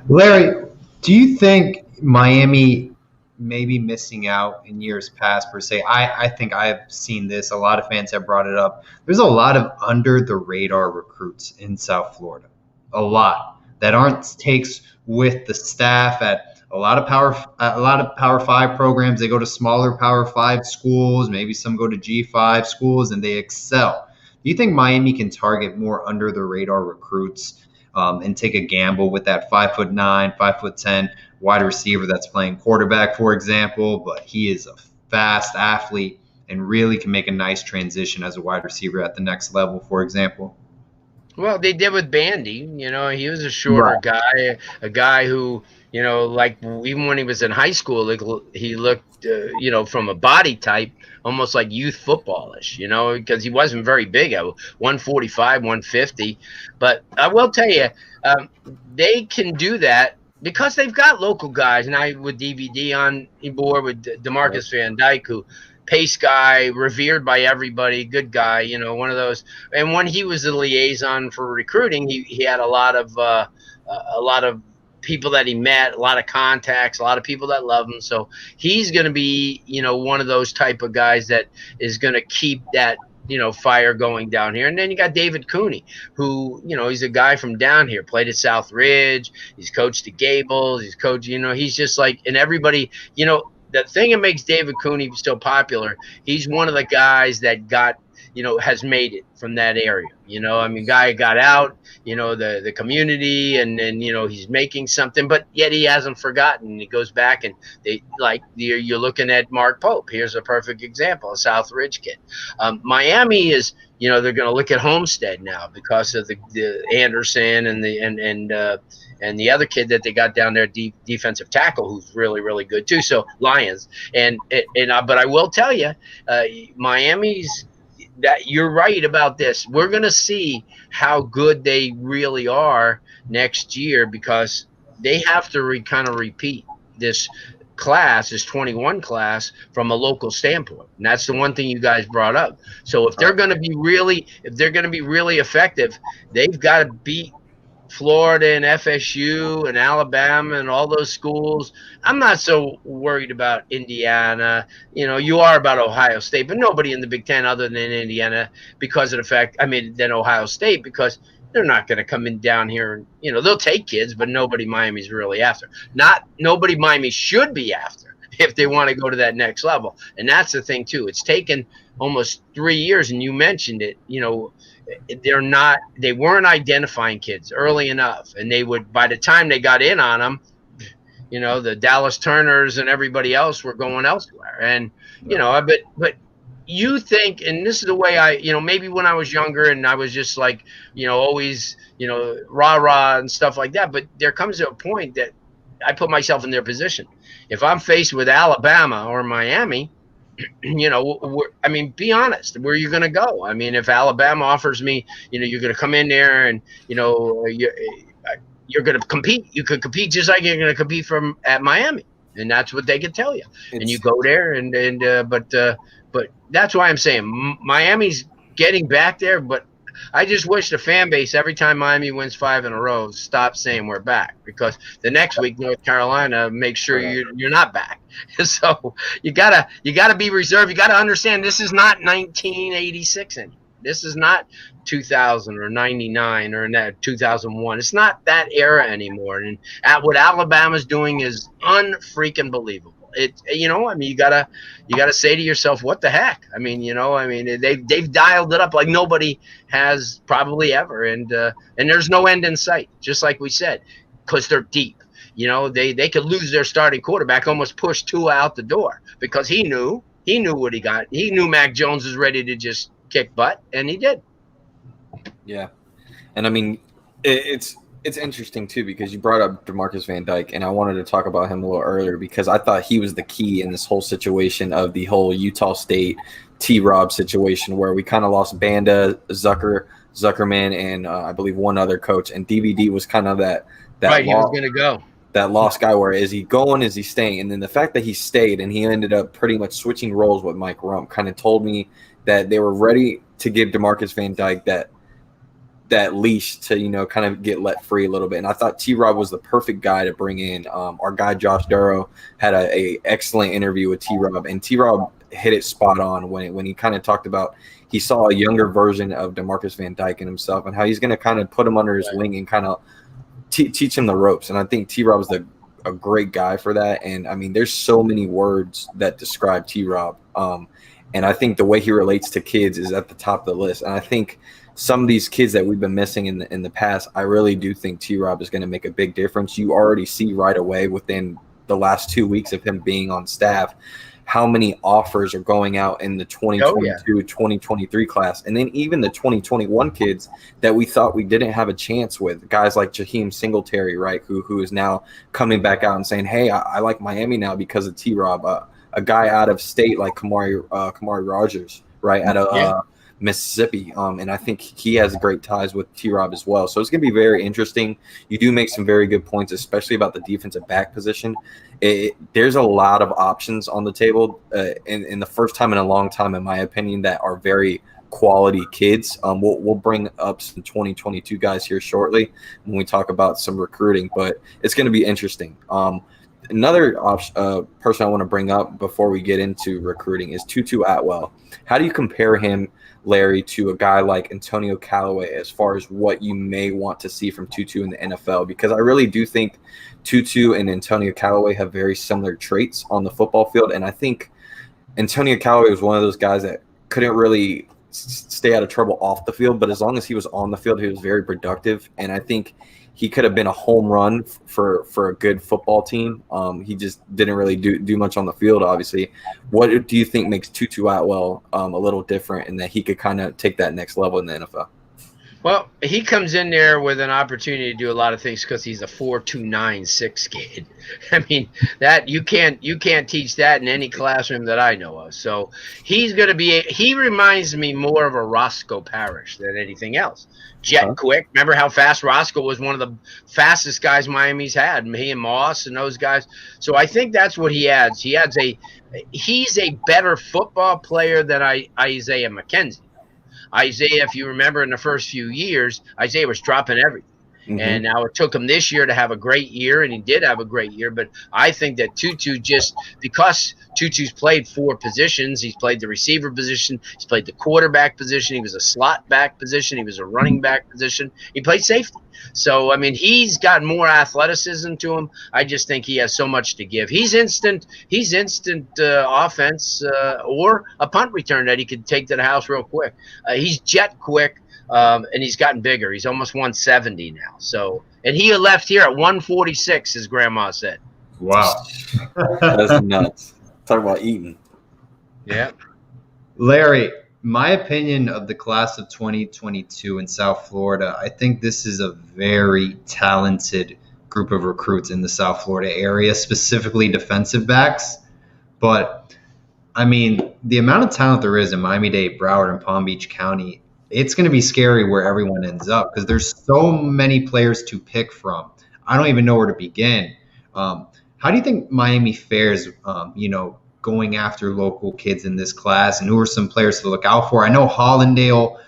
Larry, do you think Miami may be missing out in years past per se? I think I've seen this. A lot of fans have brought it up. There's a lot of under the radar recruits in South Florida. A lot that aren't takes with the staff at a lot of Power 5 programs. They go to smaller Power 5 schools. Maybe some go to G5 schools and they excel. Do you think Miami can target more under the radar recruits and take a gamble with that 5'9", 5'10" wide receiver that's playing quarterback, for example, but he is a fast athlete and really can make a nice transition as a wide receiver at the next level, for example?
Well, they did with Bandy. He was a shorter guy, a guy who, like even when he was in high school, he looked, from a body type, almost like youth footballish, because he wasn't very big, 145, 150. But I will tell you, they can do that because they've got local guys. And with DVD on board with DeMarcus Van Dyke, who pace guy, revered by everybody, good guy, one of those. And when he was the liaison for recruiting, he had a lot of people that he met, a lot of contacts, a lot of people that love him. So he's going to be, one of those type of guys that is going to keep that, fire going down here. And then you got David Cooney, who, he's a guy from down here, played at South Ridge. He's coached at Gables. He's coached, he's just like, and everybody, the thing that makes David Cooney so popular, he's one of the guys that has made it from that area. Guy got out, the community, and then, he's making something, but yet he hasn't forgotten. He goes back and you're looking at Mark Pope. Here's a perfect example, a South Ridge kid. Miami is, they're going to look at Homestead now because of the Anderson and the other kid that they got down there, defensive tackle, who's really, really good too. So Lions, but I will tell you, Miami's, that you're right about this. We're going to see how good they really are next year because they have to kind of repeat this class, this 21 class, from a local standpoint. And that's the one thing you guys brought up. So if they're going to be really effective, they've got to beat Florida and FSU and Alabama and all those schools. I'm not so worried about Indiana. You are about Ohio State, but nobody in the Big Ten other than Indiana because of the fact, than Ohio State, because they're not going to come in down here and, they'll take kids, but nobody Miami's really after. Nobody Miami should be after if they want to go to that next level. And that's the thing too. It's taken almost 3 years, and you mentioned it, they weren't identifying kids early enough, and by the time they got in on them, the Dallas Turners and everybody else were going elsewhere. And but you think, and this is the way I, maybe when I was younger and I was just like, always, rah and stuff like that, but there comes to a point that I put myself in their position. If I'm faced with Alabama or Miami, be honest, where are you going to go? If Alabama offers me, you're going to come in there and, you're going to compete. You could compete just like you're going to compete at Miami. And that's what they can tell you. And you go there but that's why I'm saying Miami's getting back there. But I just wish the fan base, every time Miami wins 5 in a row, stop saying we're back, because the next week North Carolina makes sure you're not back. So you gotta be reserved. You gotta understand this is not 1986 anymore. This is not 2000 or 99 or 2001. It's not that era anymore. And what Alabama's doing is unfreaking believable. I mean, you gotta say to yourself, what the heck? I mean, they've dialed it up like nobody has probably ever, and there's no end in sight, just like we said, because they're deep. They could lose their starting quarterback, almost push Tua out the door, because he knew what he got. He knew Mac Jones was ready to just kick butt, and he did.
Yeah, and I mean, it's interesting too, because you brought up DeMarcus Van Dyke, and I wanted to talk about him a little earlier because I thought he was the key in this whole situation of the whole Utah State T-Rob situation, where we kind of lost Banda, Zuckerman, and I believe one other coach, and DVD was kind of that
right. He was going to go.
That lost guy, where is he going? Is he staying? And then the fact that he stayed and he ended up pretty much switching roles with Mike Rump kind of told me that they were ready to give DeMarcus Van Dyke that leash to, kind of get let free a little bit. And I thought T-Rob was the perfect guy to bring in. Our guy Josh Duro had a excellent interview with T-Rob, and T-Rob hit it spot on when he kind of talked about he saw a younger version of DeMarcus Van Dyke in himself and how he's going to kind of put him under his wing and kind of teach him the ropes. And I think T-Rob is a great guy for that. And I mean, there's so many words that describe T-Rob. And I think the way he relates to kids is at the top of the list. And I think some of these kids that we've been missing in the past, I really do think T-Rob is going to make a big difference. You already see right away within the last 2 weeks of him being on staff how many offers are going out in the 2022-2023 class. And then even the 2021 kids that we thought we didn't have a chance with, guys like Jaheim Singletary, right, who is now coming back out and saying, hey, I like Miami now because of T-Rob. A guy out of state like Kamari Rogers, right, out of Mississippi. And I think he has great ties with T-Rob as well. So it's going to be very interesting. You do make some very good points, especially about the defensive back position. There's a lot of options on the table in the first time in a long time, in my opinion, that are very quality kids. We'll bring up some 2022 guys here shortly when we talk about some recruiting, but it's going to be interesting. Another person I want to bring up before we get into recruiting is Tutu Atwell. How do you compare him, Larry, to a guy like Antonio Callaway as far as what you may want to see from Tutu in the NFL? Because I really do think Tutu and Antonio Callaway have very similar traits on the football field. And I think Antonio Callaway was one of those guys that couldn't really stay out of trouble off the field, but as long as he was on the field, he was very productive. And I think he could have been a home run for a good football team. He just didn't really do much on the field, obviously. What do you think makes Tutu Atwell a little different in that he could kind of take that next level in the NFL?
Well, he comes in there with an opportunity to do a lot of things because he's a 4.296 kid. I mean, that you can't teach that in any classroom that I know of. So he reminds me more of a Roscoe Parrish than anything else. Jet quick. Remember how fast Roscoe was? One of the fastest guys Miami's had. He and Moss and those guys. So I think that's what he adds. He's a better football player than Isaiah McKenzie. Isaiah, if you remember in the first few years, Isaiah was dropping everything. Mm-hmm. And now it took him this year to have a great year, and he did have a great year. But I think that Tutu, just because Tutu's played 4 positions, he's played the receiver position, he's played the quarterback position, he was a slot back position, he was a running back position, he played safety. So, I mean, he's got more athleticism to him. I just think he has so much to give. He's instant offense or a punt return that he could take to the house real quick. He's jet quick. And he's gotten bigger. He's almost 170 now. So, and he left here at 146, his grandma said.
Wow.
That's nuts. Talk about eating.
Yeah.
Larry, my opinion of the class of 2022 in South Florida, I think this is a very talented group of recruits in the South Florida area, specifically defensive backs. But, I mean, the amount of talent there is in Miami-Dade, Broward, and Palm Beach County, it's going to be scary where everyone ends up because there's so many players to pick from. I don't even know where to begin. How do you think Miami fares, going after local kids in this class, and who are some players to look out for? I know Hollandale,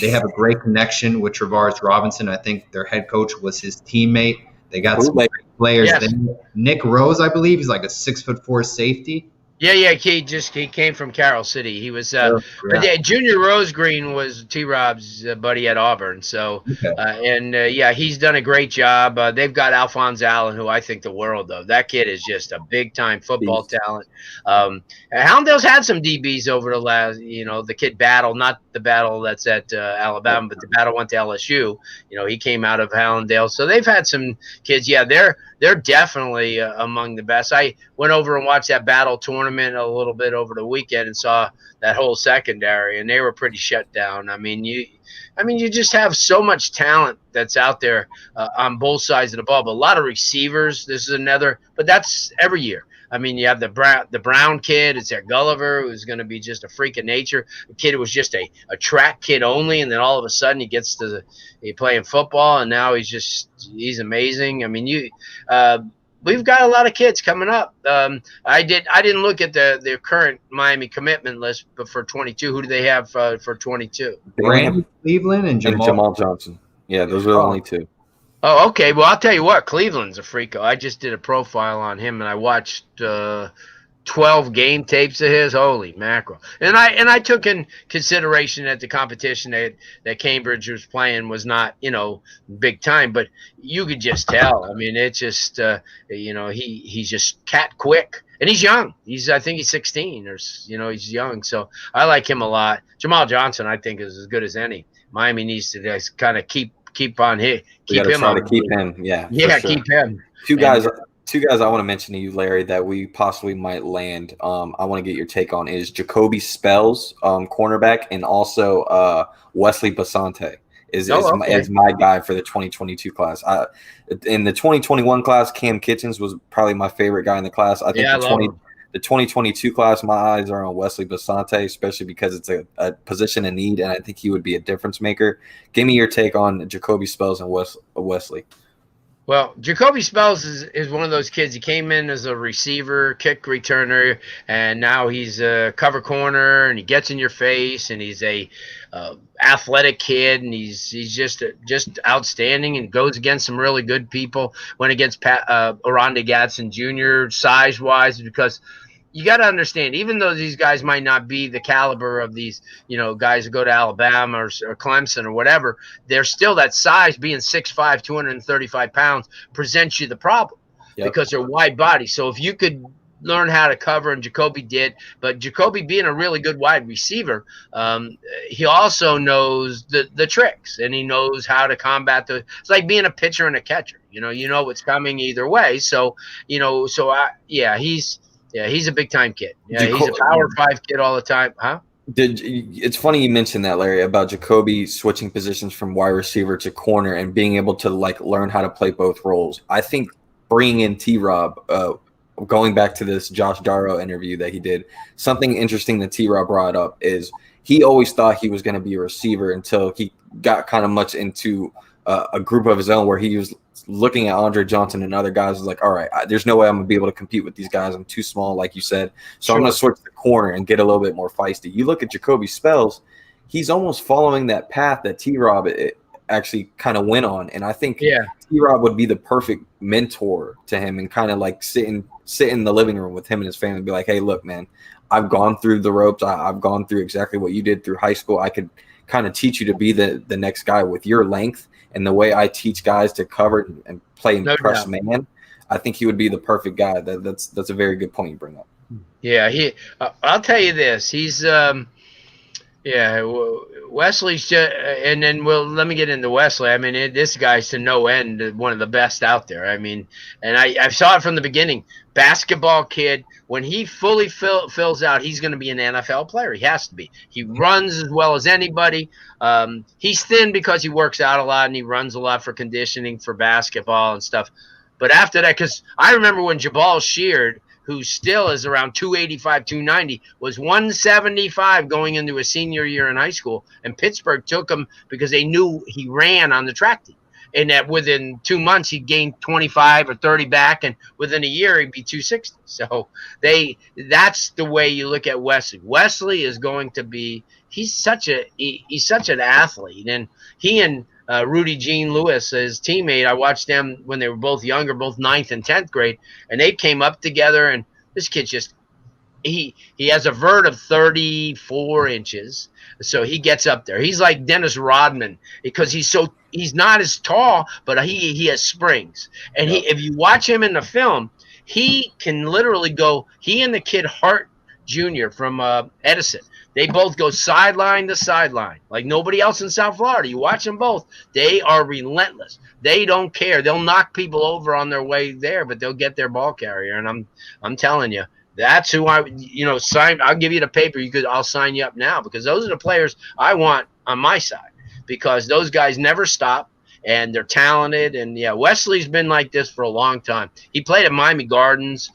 they have a great connection with Travaris Robinson. I think their head coach was his teammate. They got some great players.
Yes.
Nick Rose, I believe, he's like a 6'4" safety.
Yeah. He came from Carroll City. He was,
Oh,
but
yeah.
Junior Rosegreen was T. Rob's buddy at Auburn. So,
Okay.
yeah, he's done a great job. They've got Alphonse Allen, who I think the world of. That kid is just a big time football
Beast.
talent. Houndale's had some DBs over the last, the kid Battle, not the Battle that's at Alabama, but the Battle went to LSU. He came out of Hallandale, so they've had some kids. Yeah, they're definitely among the best. I went over and watched that Battle tournament a little bit over the weekend and saw that whole secondary, and they were pretty shut down. I mean, you just have so much talent that's out there on both sides of the ball. But a lot of receivers. This is another, but that's every year. I mean, you have the Brown kid. It's at Gulliver, who's going to be just a freak of nature. A kid who was just a track kid only, and then all of a sudden he gets to playing football, and now he's amazing. I mean, we've got a lot of kids coming up. I didn't look at the current Miami commitment list, but for 22, who do they have for 22?
Brandon Cleveland and
and
Jamal.
Jamal Johnson. Yeah, those are the only two.
Oh, okay. Well, I'll tell you what, Cleveland's a freako. I just did a profile on him, and I watched 12 game tapes of his. Holy mackerel! And I took in consideration that the competition that Cambridge was playing was not big time, but you could just tell. I mean, it's just he's just cat quick, and he's young. I think he's 16 or he's young, so I like him a lot. Jamal Johnson, I think, is as good as any. Miami needs to just kind of keep on hit.
We got to try to keep him. Yeah,
Yeah,
for sure.
keep him.
Two guys I want to mention to you, Larry, that we possibly might land. I want to get your take on is Jacoby Spells, cornerback, and also Wesley Basante is my guy for the 2022 class. In the 2021 class, Cam Kitchens was probably my favorite guy in the class. I think the 2022 class, my eyes are on Wesley Basante, especially because it's a position in need, and I think he would be a difference maker. Give me your take on Jacoby Spells and Wesley.
Well, Jacoby Spells is one of those kids. He came in as a receiver, kick returner, and now he's a cover corner, and he gets in your face, and he's a athletic kid, and he's just outstanding, and goes against some really good people. Went against Oronde Gadsden Jr. size-wise, because you got to understand, even though these guys might not be the caliber of these, guys who go to Alabama or Clemson or whatever, they're still that size. Being 6'5", 235 pounds presents you the problem because they're wide body. So if you could learn how to cover, and Jacoby did, but Jacoby being a really good wide receiver, he also knows the tricks, and he knows how to combat it's like being a pitcher and a catcher. You know what's coming either way. So, he's a big time kid. Yeah, he's a Power 5 kid all the time, huh?
It's funny you mentioned that, Larry, about Jacoby switching positions from wide receiver to corner and being able to learn how to play both roles. I think bringing in T-Rob, going back to this Josh Darrow interview that he did, something interesting that T-Rob brought up is he always thought he was going to be a receiver until he got kind of much into a group of his own where he was looking at Andre Johnson and other guys was like, all right, there's no way I'm going to be able to compete with these guys. I'm too small, like you said. So I'm going to switch the corner and get a little bit more feisty. You look at Jacoby Spells, he's almost following that path that T-Rob actually kind of went on. And I think T-Rob would be the perfect mentor to him and kind of sit in the living room with him and his family and be like, hey, look, man, I've gone through the ropes. I've gone through exactly what you did through high school. I could kind of teach you to be the next guy with your length and the way I teach guys to cover and play and press man. I think he would be the perfect guy. That's a very good point you bring up.
Yeah, I'll tell you this. He's Wesley's just, and then let me get into Wesley. I mean, this guy's to no end one of the best out there. I mean, and I saw it from the beginning. Basketball kid, when he fully fills out, he's going to be an NFL player. He has to be. He runs as well as anybody. He's thin because he works out a lot and he runs a lot for conditioning for basketball and stuff. But after that, because I remember when Jabal Sheard, who still is around 285, 290, was 175 going into his senior year in high school. And Pittsburgh took him because they knew he ran on the track team. And that within 2 months, he gained 25 or 30 back. And within a year, he'd be 260. So that's the way you look at Wesley. Wesley is going to be – he's such an athlete. And he and Rudy Jean Lewis, his teammate, I watched them when they were both younger, both 9th and 10th grade, and they came up together. And this kid's just he has a vert of 34 inches, so he gets up there. He's like Dennis Rodman because he's not as tall, but he has springs. And
Yep.
if you watch him in the film, he can literally go. He and the kid Hart Jr. from Edison, they both go sideline to sideline like nobody else in South Florida. You watch them both; they are relentless. They don't care. They'll knock people over on their way there, but they'll get their ball carrier. And I'm telling you, that's who sign. I'll give you the paper. I'll sign you up now because those are the players I want on my side because those guys never stop and they're talented. And yeah, Wesley's been like this for a long time. He played at Miami Gardens.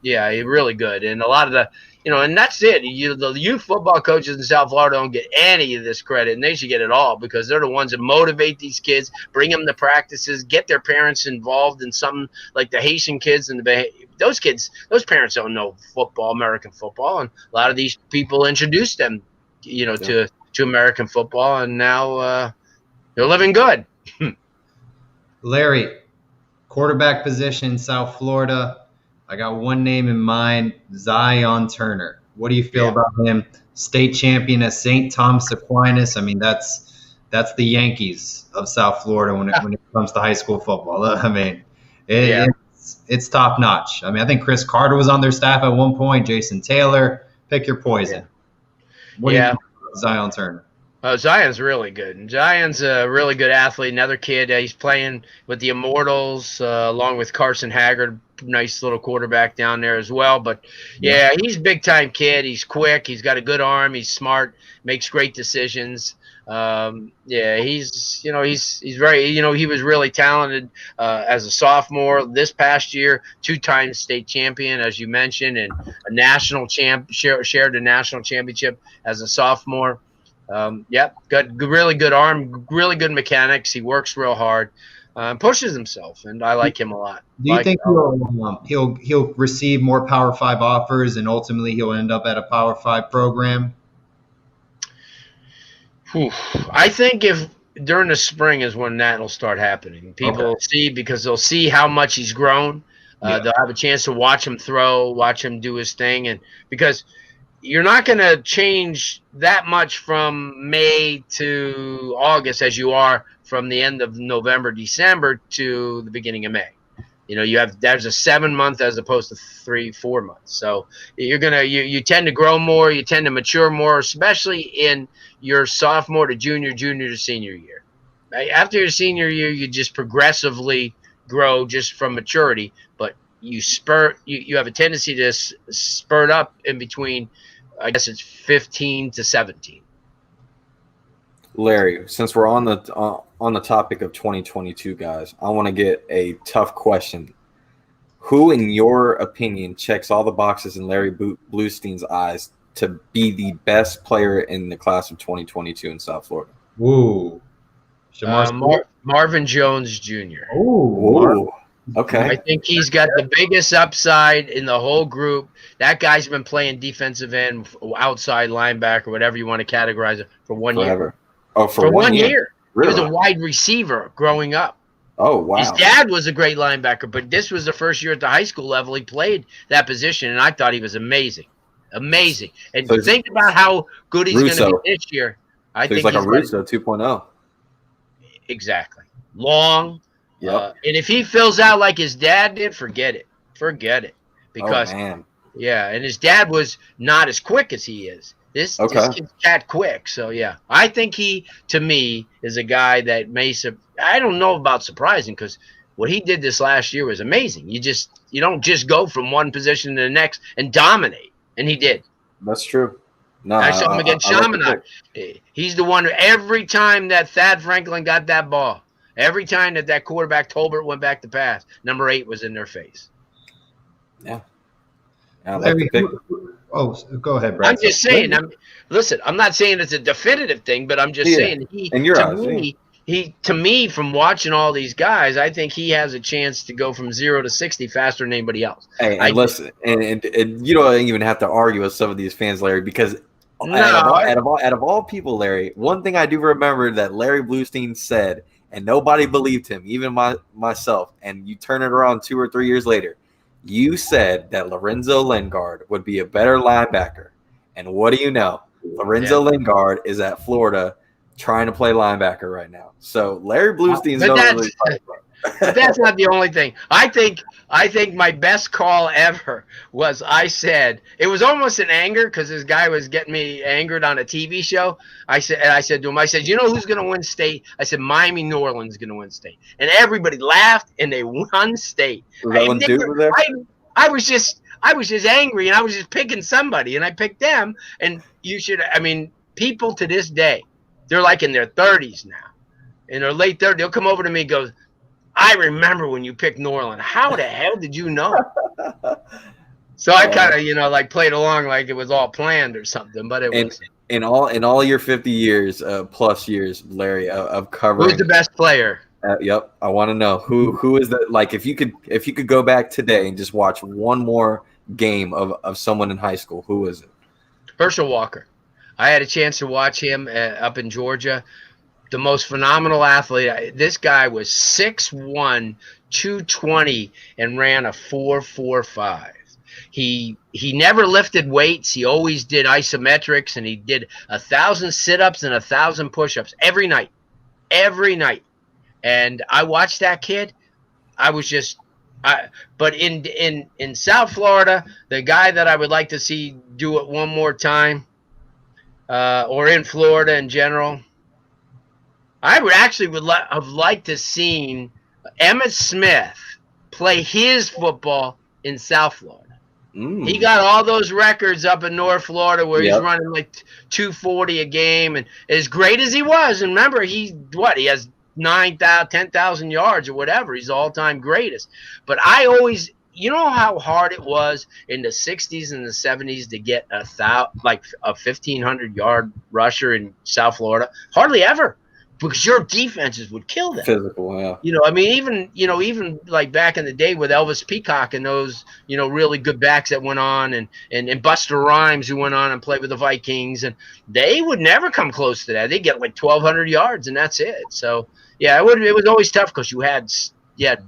Yeah, he's really good. And a lot of the, and that's it. The youth football coaches in South Florida don't get any of this credit, and they should get it all because they're the ones that motivate these kids, bring them to practices, get their parents involved in something like the Haitian kids and those kids. Those parents don't know football, American football, and a lot of these people introduce them, to American football, and now they're living good.
Larry, quarterback position, South Florida. I got one name in mind, Zion Turner. What do you feel about him? State champion at St. Thomas Aquinas. I mean, that's the Yankees of South Florida when it comes to high school football. I mean, it's top notch. I mean, I think Chris Carter was on their staff at one point. Jason Taylor. Pick your poison. What do you think about Zion Turner?
Zion's really good. And Zion's a really good athlete. Another kid. He's playing with the Immortals along with Carson Haggard. Nice little quarterback down there as well. But, yeah, he's a big-time kid. He's quick. He's got a good arm. He's smart. Makes great decisions. He's very, he was really talented as a sophomore this past year, 2-time state champion, as you mentioned, and a national shared a national championship as a sophomore. Got really good arm, really good mechanics. He works real hard, pushes himself, and I like him a lot.
Do you think he'll receive more Power 5 offers, and ultimately he'll end up at a Power 5 program?
I think if during the spring is when that will start happening. People will see because they'll see how much he's grown. They'll have a chance to watch him throw, watch him do his thing, and because you're not going to change that much from May to August as you are from the end of November, December to the beginning of May. There's a 7-month as opposed to 3-4 months. So you tend to grow more, you tend to mature more, especially in your sophomore to junior to senior year. After your senior year, you just progressively grow just from maturity, but you have a tendency to spurt up in between. I guess it's 15 to 17.
Larry, since we're on the topic of 2022, guys, I want to get a tough question. Who, in your opinion, checks all the boxes in Larry Blustein's eyes to be the best player in the class of 2022 in South Florida?
Ooh.
Marvin Jones Jr.
Ooh. Okay.
I think he's got the biggest upside in the whole group. That guy's been playing defensive end, outside linebacker, whatever you want to categorize it, for 1 year.
Oh, for 1 year.
Really? He was a wide receiver growing up.
Oh, wow.
His dad was a great linebacker, but this was the first year at the high school level he played that position, and I thought he was amazing. Amazing. And so think about how good he's going to be this year. I think
he's like a Russo 2.0.
Exactly. Long.
Yep.
And if he fills out like his dad did, forget it. Because, and his dad was not as quick as he is. This kid's cat quick. So, yeah, I think he, to me, is a guy that I don't know about surprising because what he did this last year was amazing. You don't just go from one position to the next and dominate. And he did.
That's true. No,
I saw him against Chaminade. He's the one who every time that Thad Franklin got that ball, every time that quarterback Tolbert went back to pass, number 8 was in their face.
Yeah.
Larry, go ahead, Brad.
I'm just saying. I'm not saying it's a definitive thing, but I'm just saying to me, from watching all these guys, I think he has a chance to go from 0 to 60 faster than anybody else.
Hey, and listen, and you don't even have to argue with some of these fans, Larry, because out of all people, Larry, one thing I do remember that Larry Blustein said, and nobody believed him, even myself, and you turn it around 2 or 3 years later, You said that Lorenzo Lingard would be a better linebacker. And what do you know? Lorenzo Lingard is at Florida trying to play linebacker right now. So Larry Bluestein's
But
don't
that's
really play.
but that's not the only thing. I think my best call ever was I said it was almost an anger because this guy was getting me angered on a TV show. I said to him, I said, you know who's going to win state? I said Miami, New Orleans is going to win state, and everybody laughed and they won state.
Was that when Duke was there?
I was just angry and I was just picking somebody and I picked them. And people to this day, they're like in their 30s now, in their late 30s. They'll come over to me and go, I remember when you picked New Orleans. How the hell did you know? So I kind of, like played along like it was all planned or something, but it was.
In all your 50 years, plus years, Larry, of covering.
Who's the best player?
Yep, I want to know who is the, like, if you could go back today and just watch one more game of someone in high school, who is it?
Herschel Walker. I had a chance to watch him up in Georgia. The most phenomenal athlete. This guy was 6'1", 220, and ran a 4.45. He never lifted weights. He always did isometrics, and he did 1,000 sit-ups and 1,000 push-ups every night. And I watched that kid. But in South Florida, the guy that I would like to see do it one more time, or in Florida in general, I would actually have liked to seen Emmitt Smith play his football in South Florida. He got all those records up in North Florida where he's running like 240 a game, and as great as he was, and remember he has 9,000, 10,000 yards or whatever. He's the all-time greatest. But I always, you know how hard it was in the 60s and the 70s to get a 1,500-yard rusher in South Florida? Hardly ever, because your defenses would kill them.
Physical, yeah.
Even like back in the day with Elvis Peacock and those, really good backs that went on, and Buster Rhymes who went on and played with the Vikings, and they would never come close to that. They get like 1,200 yards and that's it. So yeah, it was always tough because you had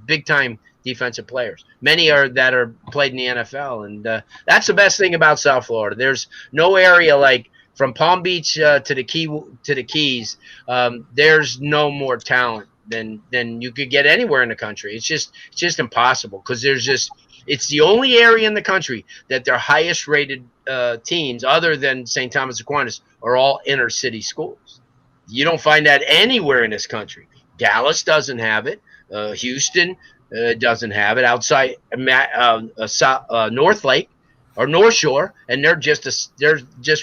big time defensive players. Many that are played in the NFL, and that's the best thing about South Florida. There's no area like from Palm Beach to the Keys. There's no more talent than you could get anywhere in the country. It's just impossible because it's the only area in the country that their highest rated teams, other than St. Thomas Aquinas, are all inner city schools. You don't find that anywhere in this country. Dallas doesn't have it. Houston doesn't have it. Outside North Lake or North Shore, and they're just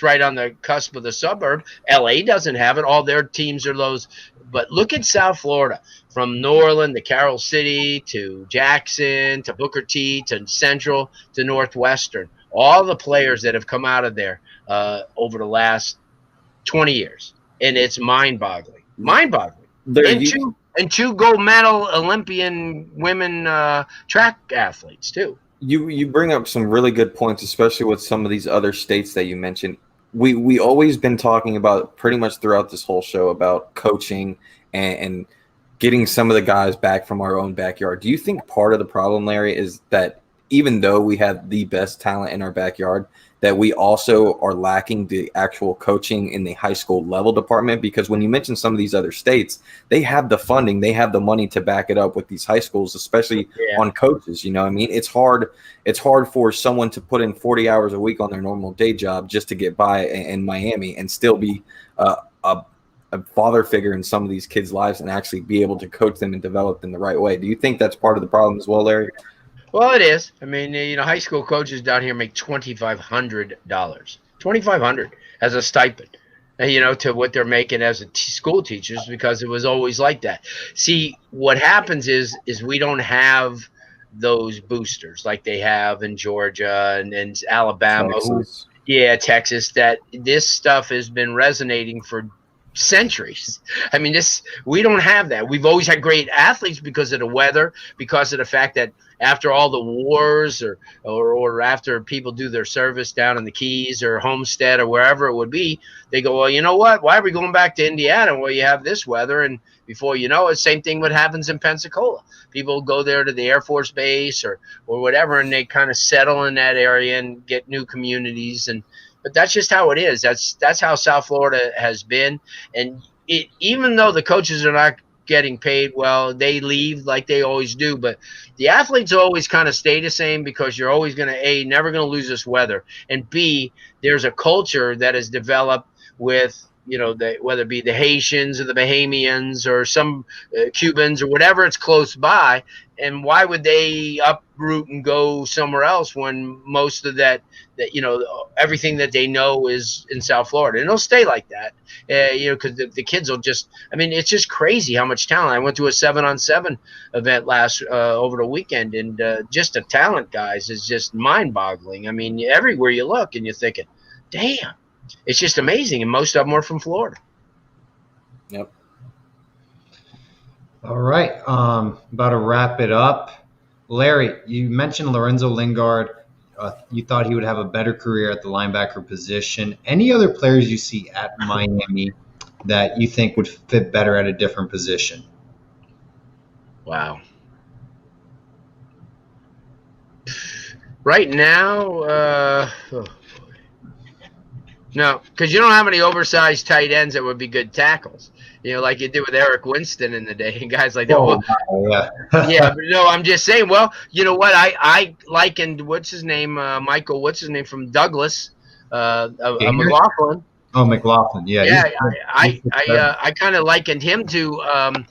right on the cusp of the suburb. LA doesn't have it. All their teams are those. But look at South Florida, from Norland to Carroll City to Jackson to Booker T to Central to Northwestern. All the players that have come out of there over the last 20 years, and it's mind-boggling. And two gold medal Olympian women track athletes too.
You bring up some really good points, especially with some of these other states that you mentioned. We always been talking about pretty much throughout this whole show about coaching and getting some of the guys back from our own backyard. Do you think part of the problem, Larry, is that even though we have the best talent in our backyard, that we also are lacking the actual coaching in the high school level department? Because when you mention some of these other states, they have the funding, they have the money to back it up with these high schools, especially on coaches. You know what I mean? It's hard for someone to put in 40 hours a week on their normal day job just to get by in Miami and still be a father figure in some of these kids' lives and actually be able to coach them and develop them the right way. Do you think that's part of the problem as well, Larry?
Well, it is. I mean, high school coaches down here make $2,500, $2,500 as a stipend, to what they're making as school teachers, because it was always like that. See, what happens is we don't have those boosters like they have in Georgia and Alabama,
Texas.
Texas. That this stuff has been resonating for centuries. I mean, we don't have that. We've always had great athletes because of the weather, because of the fact that after all the wars or after people do their service down in the Keys or Homestead or wherever it would be, they go, well, you know what? Why are we going back to Indiana where you have this weather? And before you know it, same thing what happens in Pensacola. People go there to the Air Force Base or whatever, and they kind of settle in that area and get new communities. But that's just how it is. That's how South Florida has been. And even though the coaches are not getting paid well, they leave like they always do. But the athletes always kind of stay the same because you're always going to, A, never going to lose this weather. And B, there's a culture that is developed with, whether it be the Haitians or the Bahamians or some Cubans or whatever, it's close by. And why would they uproot and go somewhere else when most of that everything that they know is in South Florida? And it'll stay like that, because the kids will just, I mean, it's just crazy how much talent. I went to a 7-on-7 event over the weekend, and just the talent, guys, is just mind-boggling. I mean, everywhere you look and you're thinking, damn, it's just amazing. And most of them are from Florida.
Yep.
All right. About to wrap it up. Larry, you mentioned Lorenzo Lingard. You thought he would have a better career at the linebacker position. Any other players you see at Miami that you think would fit better at a different position?
Wow. Right now, no, because you don't have any oversized tight ends that would be good tackles. Like you did with Eric Winston in the day, and guys like that.
Oh, yeah.
Yeah, but no, I'm just saying. Well, you know what? I likened what's his name from Douglas, McLaughlin.
Oh, McLaughlin. Yeah.
Yeah, I kind of likened him to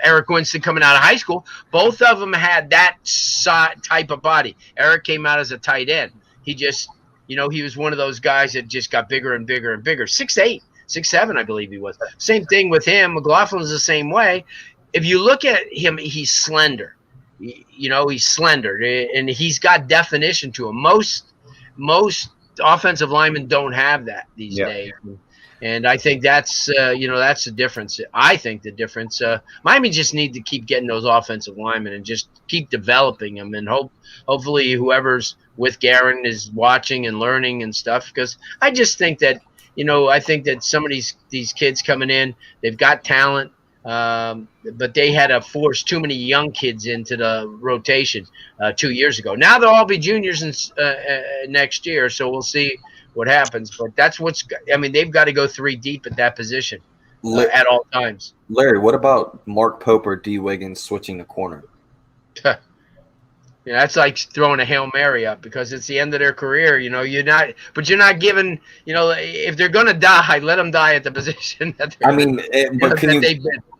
Eric Winston coming out of high school. Both of them had that type of body. Eric came out as a tight end. He just, he was one of those guys that just got bigger and bigger and bigger. 6'8". 6'7", I believe he was. Same thing with him. McLaughlin's the same way. If you look at him, he's slender. He's slender, and he's got definition to him. Most offensive linemen don't have that these days. And I think that's that's the difference. I think the difference. Miami just need to keep getting those offensive linemen and just keep developing them, and hopefully whoever's with Guerin is watching and learning and stuff. Because I just think that. I think that some of these kids coming in, they've got talent, but they had to force too many young kids into the rotation 2 years ago. Now they'll all be juniors next year, so we'll see what happens. But that's they've got to go 3 deep at that position at all times.
Larry, what about Mark Pope or D. Wiggins switching the corner?
That's like throwing a Hail Mary up because it's the end of their career. You're not giving, if they're going to die, let them die at the position that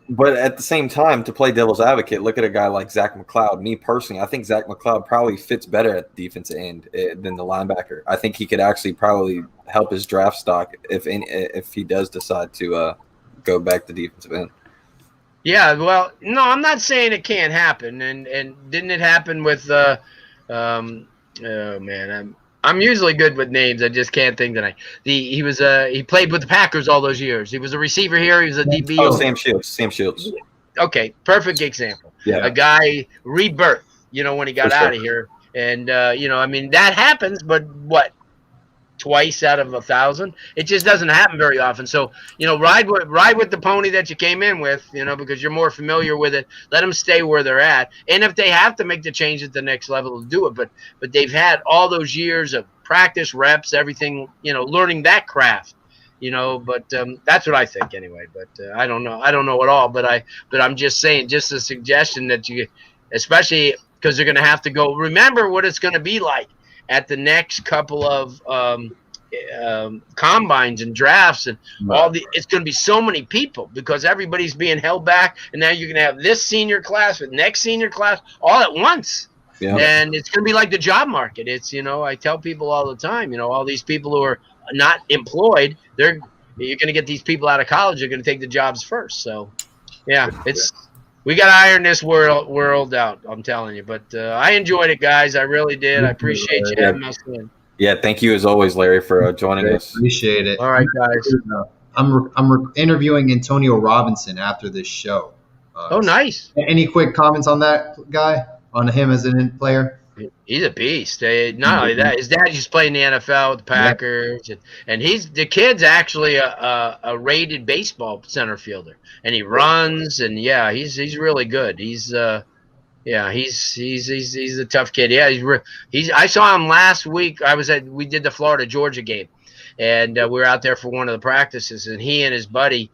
but at the same time, to play devil's advocate, look at a guy like Zach McLeod. Me personally, I think Zach McLeod probably fits better at the defensive end than the linebacker. I think he could actually probably help his draft stock if he does decide to go back to defensive end.
Yeah, well, no, I'm not saying it can't happen, and didn't it happen with oh man, I'm usually good with names. I just can't think tonight. He played with the Packers all those years. He was a receiver here. He was a DB.
Oh, Sam Shields.
Okay, perfect example.
Yeah.
A guy rebirth. When he got out of here, and that happens. But what? Twice out of 1,000. It just doesn't happen very often. So, ride with the pony that you came in with, because you're more familiar with it. Let them stay where they're at. And if they have to make the change at the next level, to do it. But they've had all those years of practice, reps, everything, learning that craft. But that's what I think anyway. But I don't know at all. But I'm just saying, just a suggestion that you, especially because they're going to have to go. Remember what it's going to be like at the next couple of combines and drafts and it's going to be so many people because everybody's being held back, and now you're going to have this senior class with next senior class all at once. Yeah. And it's going to be like the job market. It's, I tell people all the time, all these people who are not employed, you're going to get these people out of college, they're going to take the jobs first. So yeah, we got to iron this world out, I'm telling you. But I enjoyed it, guys. I really did. I appreciate you having us in.
Yeah, thank you as always, Larry, for joining us.
Appreciate it.
All right, guys.
I'm interviewing Antonio Robinson after this show.
Oh, nice.
Any quick comments on that guy? On him as a player?
He's a beast. Not only that, his dad used to play in the NFL with the Packers, and the kid's actually a rated baseball center fielder, and he runs, and he's really good. He's a tough kid. Yeah, he's. I saw him last week. We did the Florida Georgia game, and we were out there for one of the practices, and he and his buddy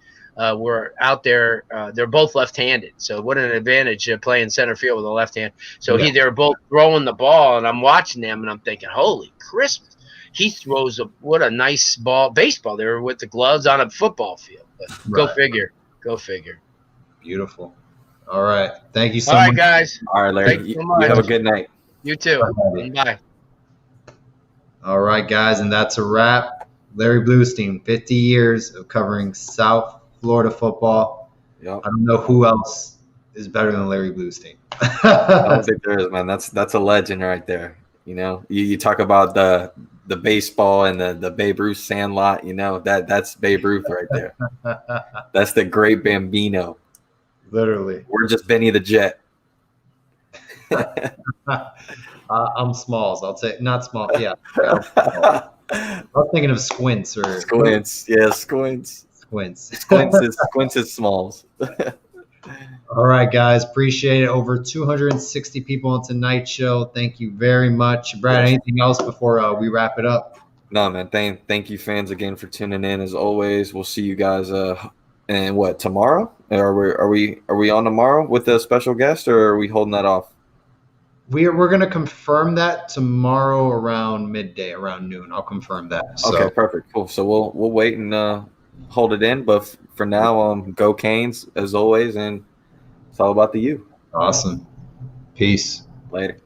were out there. They're both left-handed, so what an advantage playing center field with a left hand. So they were both throwing the ball, and I'm watching them, and I'm thinking, holy Christmas, he throws what a nice baseball. They were with the gloves on a football field. But go figure.
Beautiful. All right, thank you so much.
All right, guys.
All right, Larry. You have a good night.
You too. Bye.
All right, guys, and that's a wrap. Larry Blustein, 50 years of covering South Florida football.
Yep.
I don't know who else is better than Larry Blustein.
I don't think there is, man. That's a legend right there. You know, you talk about the baseball and the Babe Ruth Sandlot. You know, that's Babe Ruth right there. That's the great Bambino. Literally. We're just Benny the Jet.
I'm Smalls. I'll say not small. Yeah. I was thinking of Squints or
Squints. Yeah, Squints. Squints is Smalls.
All right, guys. Appreciate it. Over 260 people on tonight's show. Thank you very much. Brad, anything else before we wrap it up?
No, man. Thank you, fans, again for tuning in. As always, we'll see you guys. And what, tomorrow? Are we on tomorrow with a special guest, or are we holding that off?
We're going to confirm that tomorrow around midday, around noon. I'll confirm that. So.
Okay, perfect, cool. So we'll wait and hold it in. But for now, go Canes as always, and it's all about the U.
Awesome. Peace.
Later.